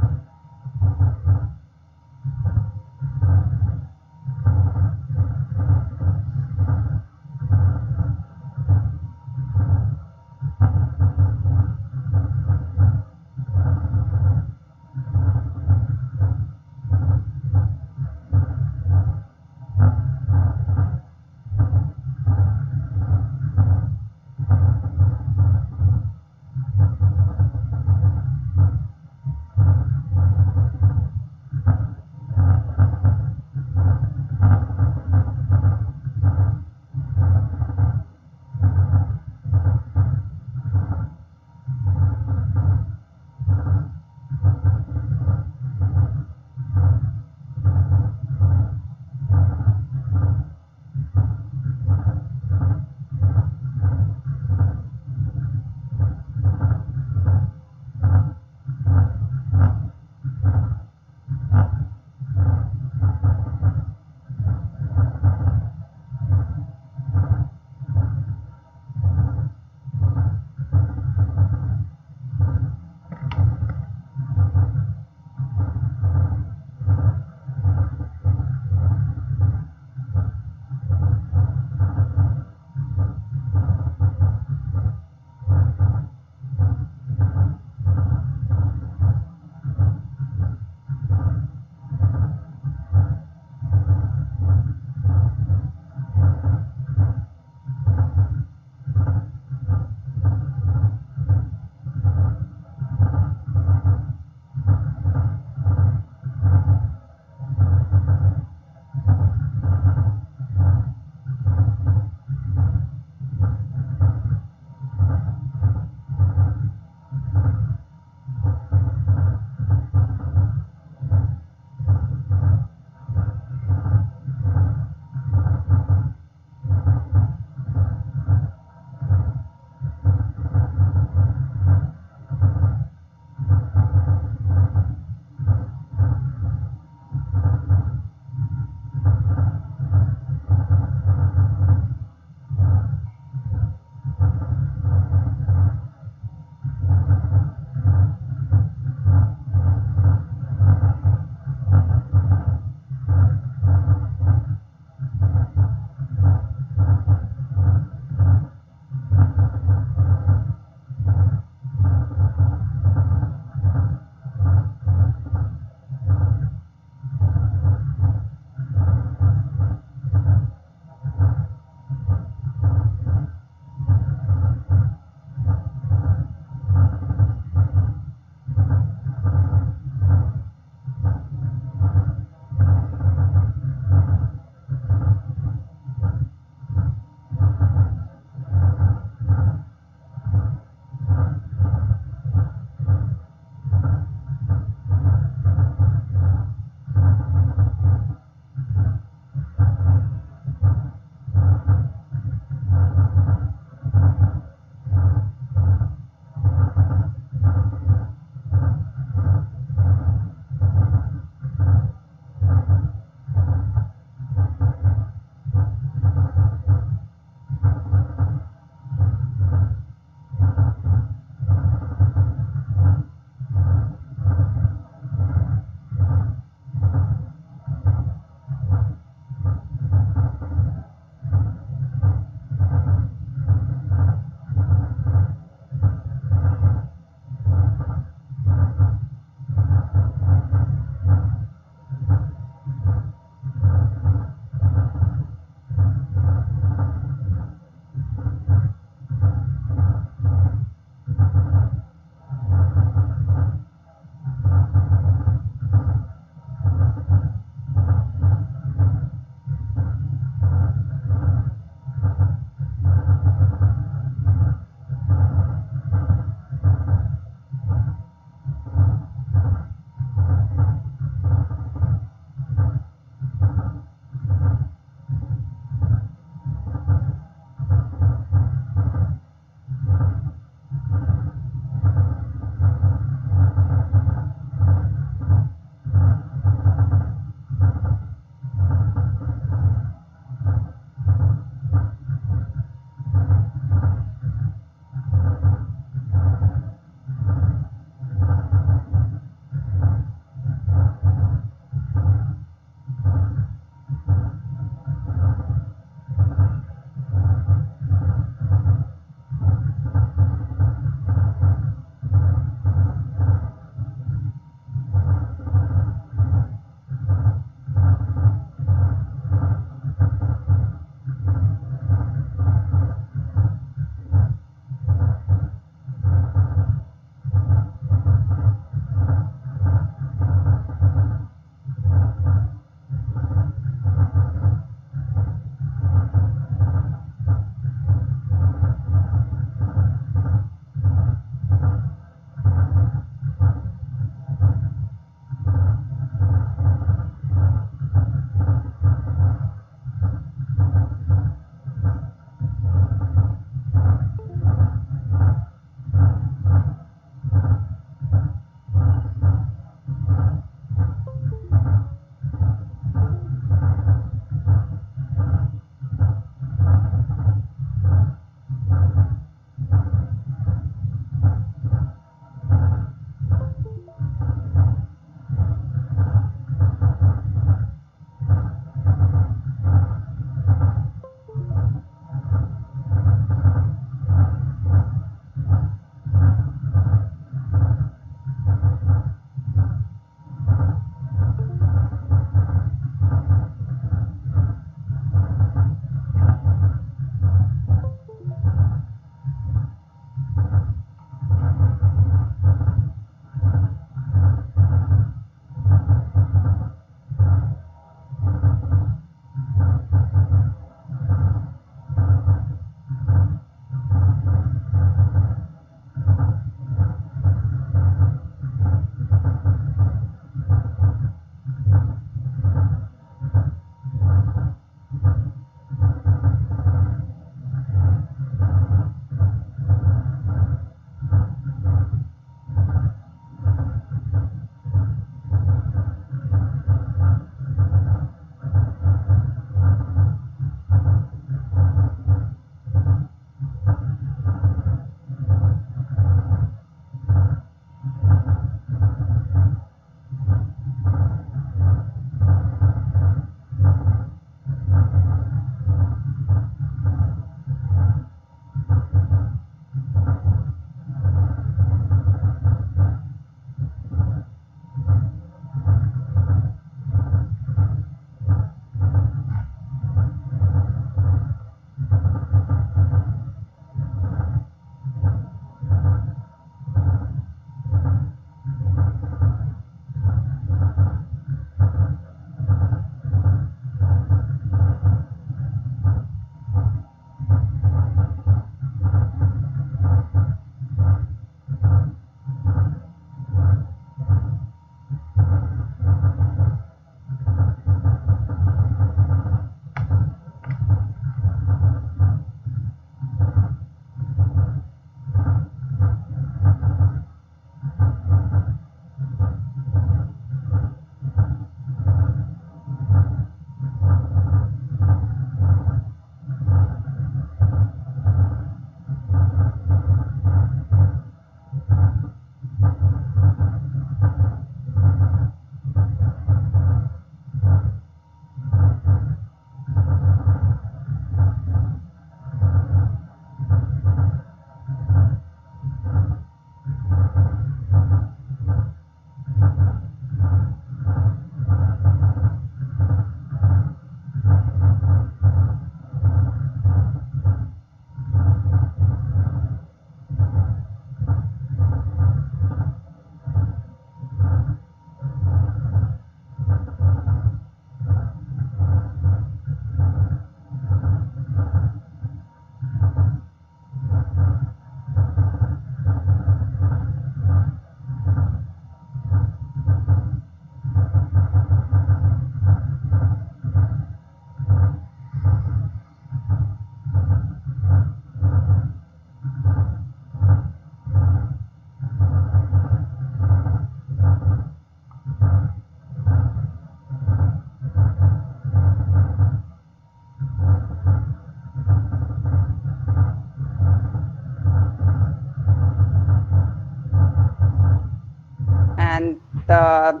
And the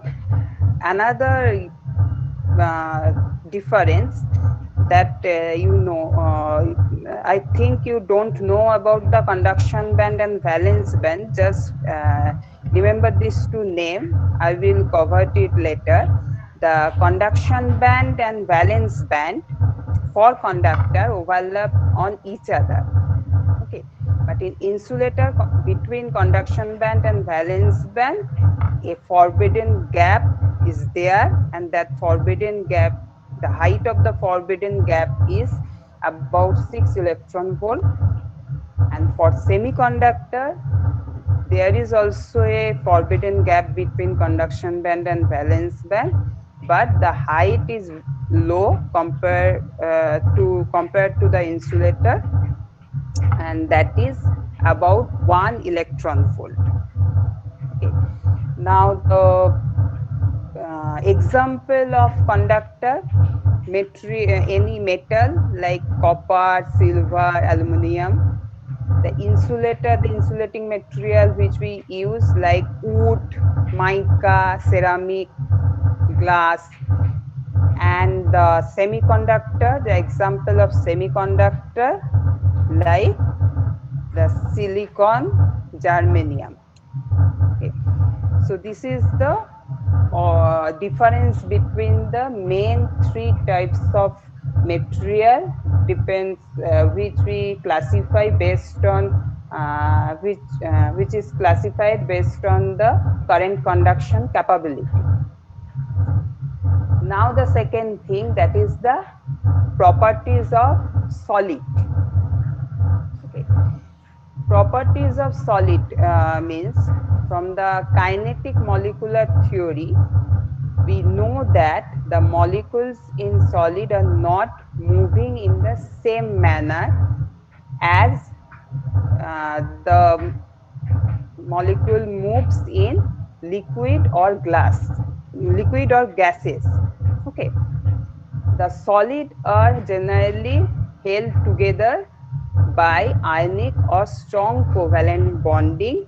another difference that I think you don't know about the conduction band and valence band. Just remember these two names. I will cover it later. The conduction band and valence band for conductor overlap on each other. Okay, but in insulator, between conduction band and valence band, a forbidden gap is there, and that forbidden gap, the height of the forbidden gap is about 6 electron volt. And for semiconductor, there is also a forbidden gap between conduction band and valence band, but the height is low compared to the insulator, and that is about 1 electron volt. Okay. Now the example of conductor, any metal like copper, silver, aluminum. The insulator, the insulating material which we use like wood, mica, ceramic, glass. And the semiconductor, the example of semiconductor like the silicon, germanium. Okay. So this is the difference between the main three types of material, depends which we classify based on which is classified based on the current conduction capability. Now the second thing, that is the properties of solid. Okay. Properties of solid means, from the kinetic molecular theory, we know that the molecules in solid are not moving in the same manner as the molecule moves in liquid or gases. Okay. The solid are generally held together by ionic or strong covalent bonding,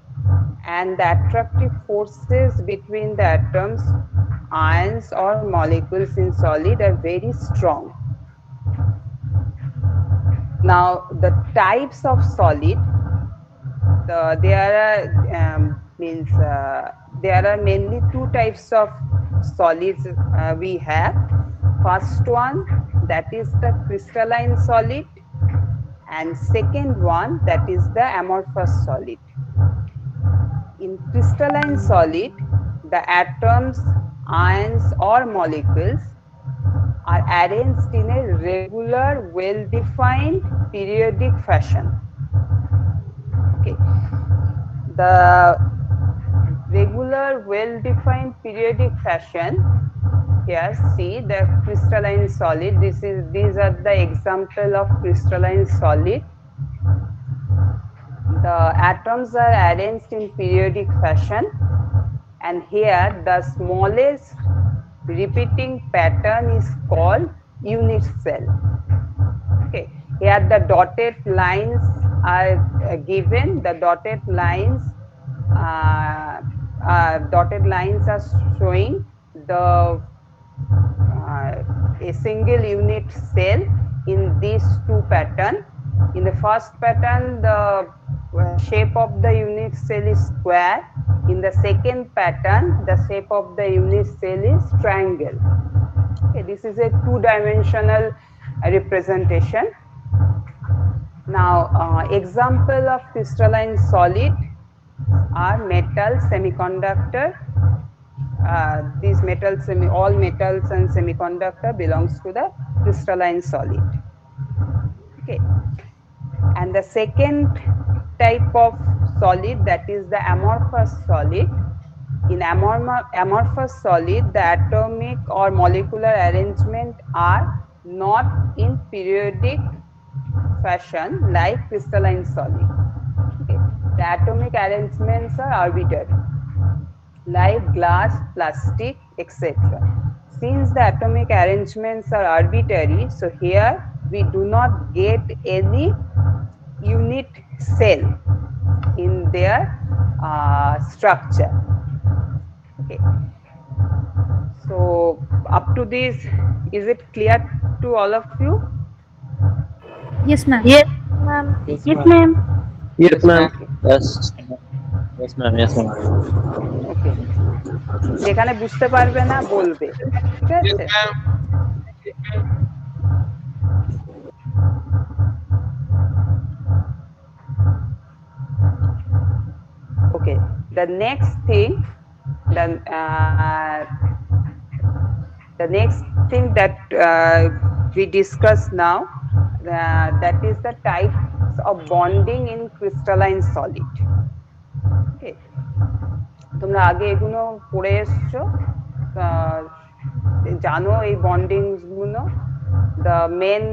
and the attractive forces between the atoms, ions or molecules in solid are very strong. Now the types of solid, there are mainly two types of solids we have. First one, that is the crystalline solid, and second one, that is the amorphous solid. In crystalline solid, the atoms, ions or molecules are arranged in a regular, well-defined periodic fashion. Okay. The regular, well-defined periodic fashion, here see the crystalline solid. These are the example of crystalline solid. The atoms are arranged in periodic fashion, and here the smallest repeating pattern is called unit cell. Okay, here the dotted lines are given. The dotted lines are showing the a single unit cell in these two patterns. In the first pattern, the shape of the unit cell is square. In the second pattern, the shape of the unit cell is triangle. Okay, this is a two-dimensional representation. Now, example of crystalline solid are metal, semiconductor. These metals, all metals and semiconductor belongs to the crystalline solid. Okay, and the second type of solid, that is the amorphous solid. In amorphous solid, the atomic or molecular arrangement are not in periodic fashion like crystalline solid. Okay. The atomic arrangements are arbitrary, like glass, plastic, etc. Since the atomic arrangements are arbitrary, so here we do not get any unit cell in their structure. So up to this, is it clear to all of you? Yes, ma'am. Yes, ma'am. Yes, Yes, ma'am. ma'am. Yes, ma'am. Yes. Yes, ma'am. Yes, ma'am. ওকে, যেখানে বুঝতে পারবে না বলবে, ঠিক আছে? Okay, the next thing, the next thing that we discuss now, that is the types of bonding in crystalline solid. Okay, তোমরা আগে এগুলো পড়ে এসছো, জানো এই বন্ডিং গুলো, the main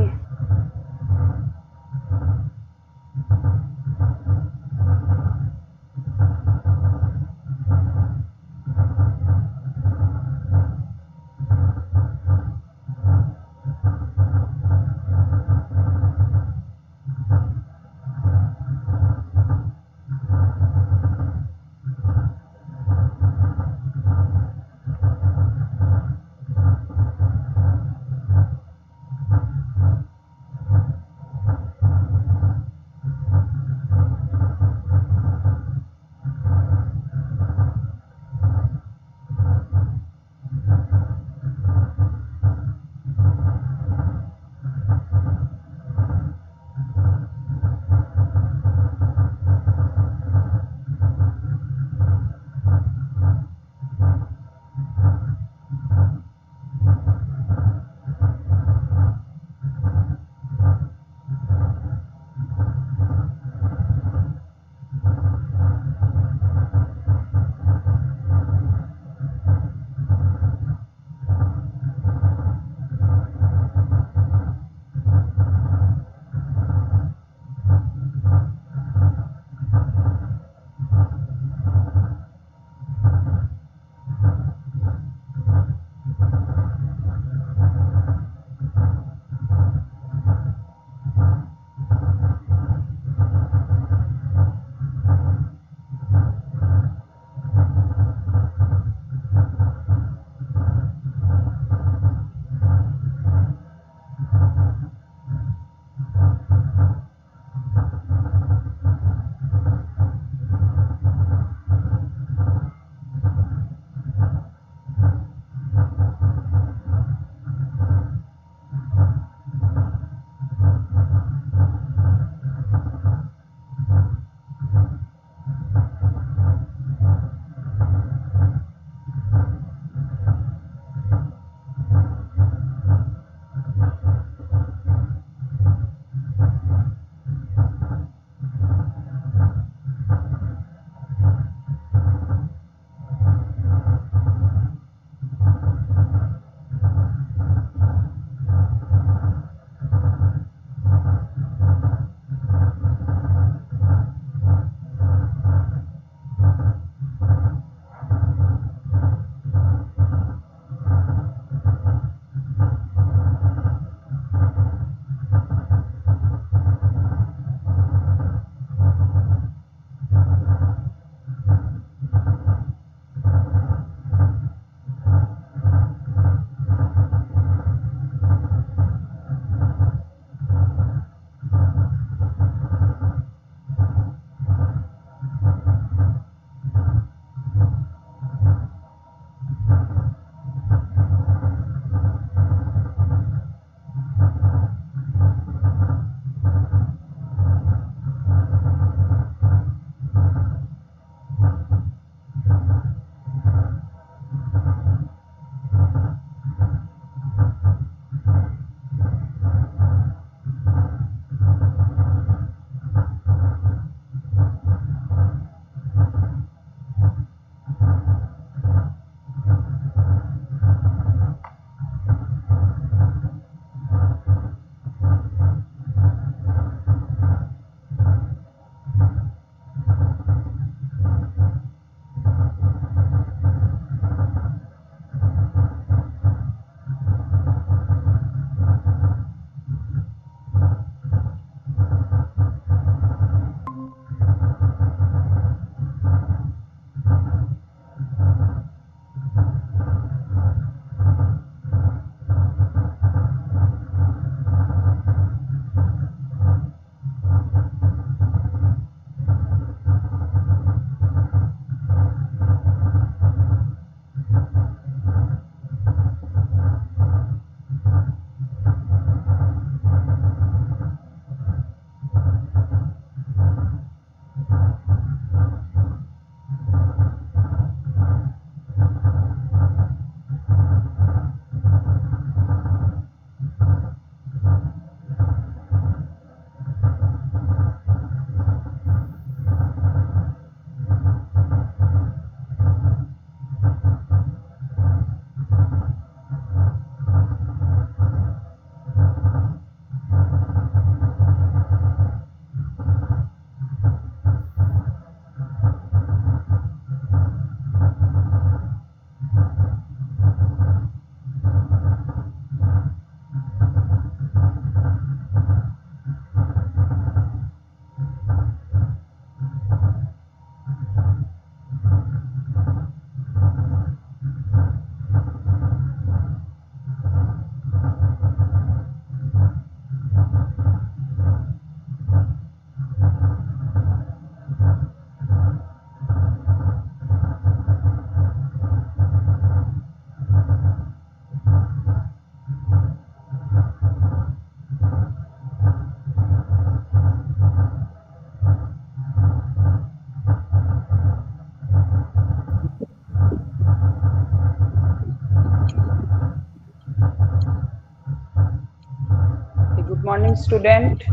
afternoon, student.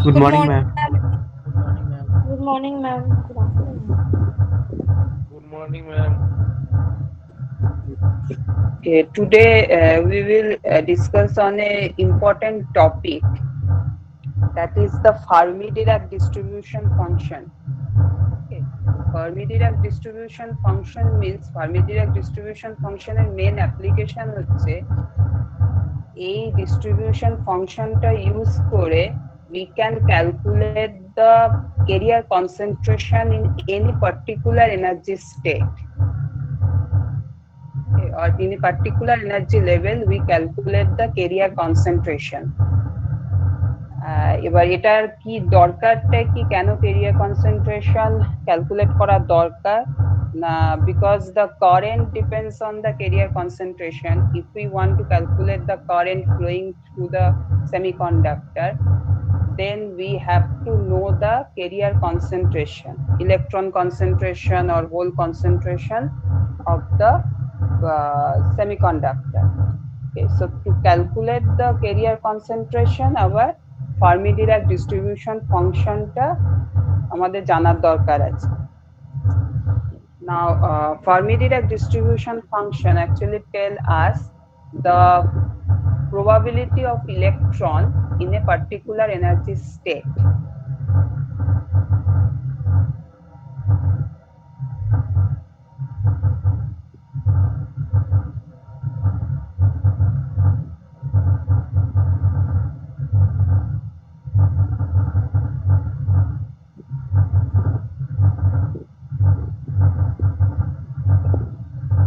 Good morning, ma'am. Good morning, ma'am. Good afternoon. Good morning, ma'am. Okay, today we will discuss on a important topic, that is the Fermi-Dirac distribution function. Okay. Fermi-Dirac distribution function means Fermi-Dirac distribution function এর main application হচ্ছে এই distribution functionটা use করে we can calculate the carrier concentration in any particular energy state. Okay, or in a particular energy level we calculate the carrier concentration. এবার এটার কি দরকারটা কি, কেন ক্যারিয়ার কনসেন্ট্রেশন ক্যালকুলেট করা দরকার না, because the current depends on the carrier concentration. If we want to calculate the current flowing through the semiconductor, then we have to know the carrier concentration, electron concentration or hole concentration of the semiconductor. Okay, so to calculate the carrier concentration, our Fermi-Dirac distribution functionটা আমাদের জানার দরকার আছে। Now, Fermi-Dirac distribution function actually tell us the probability of electron in a particular energy state.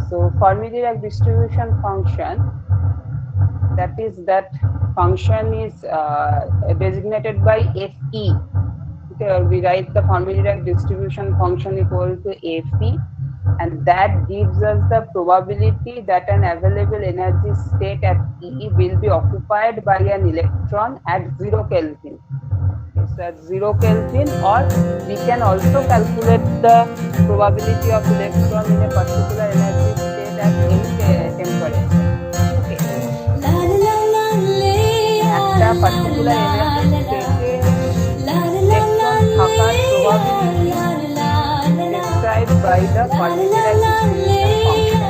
So Fermi-Dirac distribution function, that function is designated by Fe. Okay, or we write the Fermi-Dirac distribution function equal to Fe, and that gives us the probability that an available energy state at E will be occupied by an electron at 0 Kelvin. So at 0 Kelvin, or we can also calculate the probability of electron in a particular energy state at any temperature. Okay. At a particular energy state, electron থাকার probability described by the Fermi-Dirac distribution function.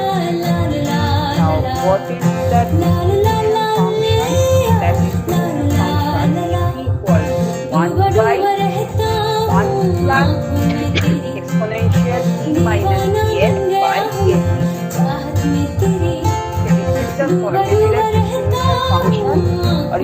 Now, what is that distribution function? That distribution function is equal to 1 by 1 plus exponential e minus n by n. This is the Fermi-Dirac distribution function, or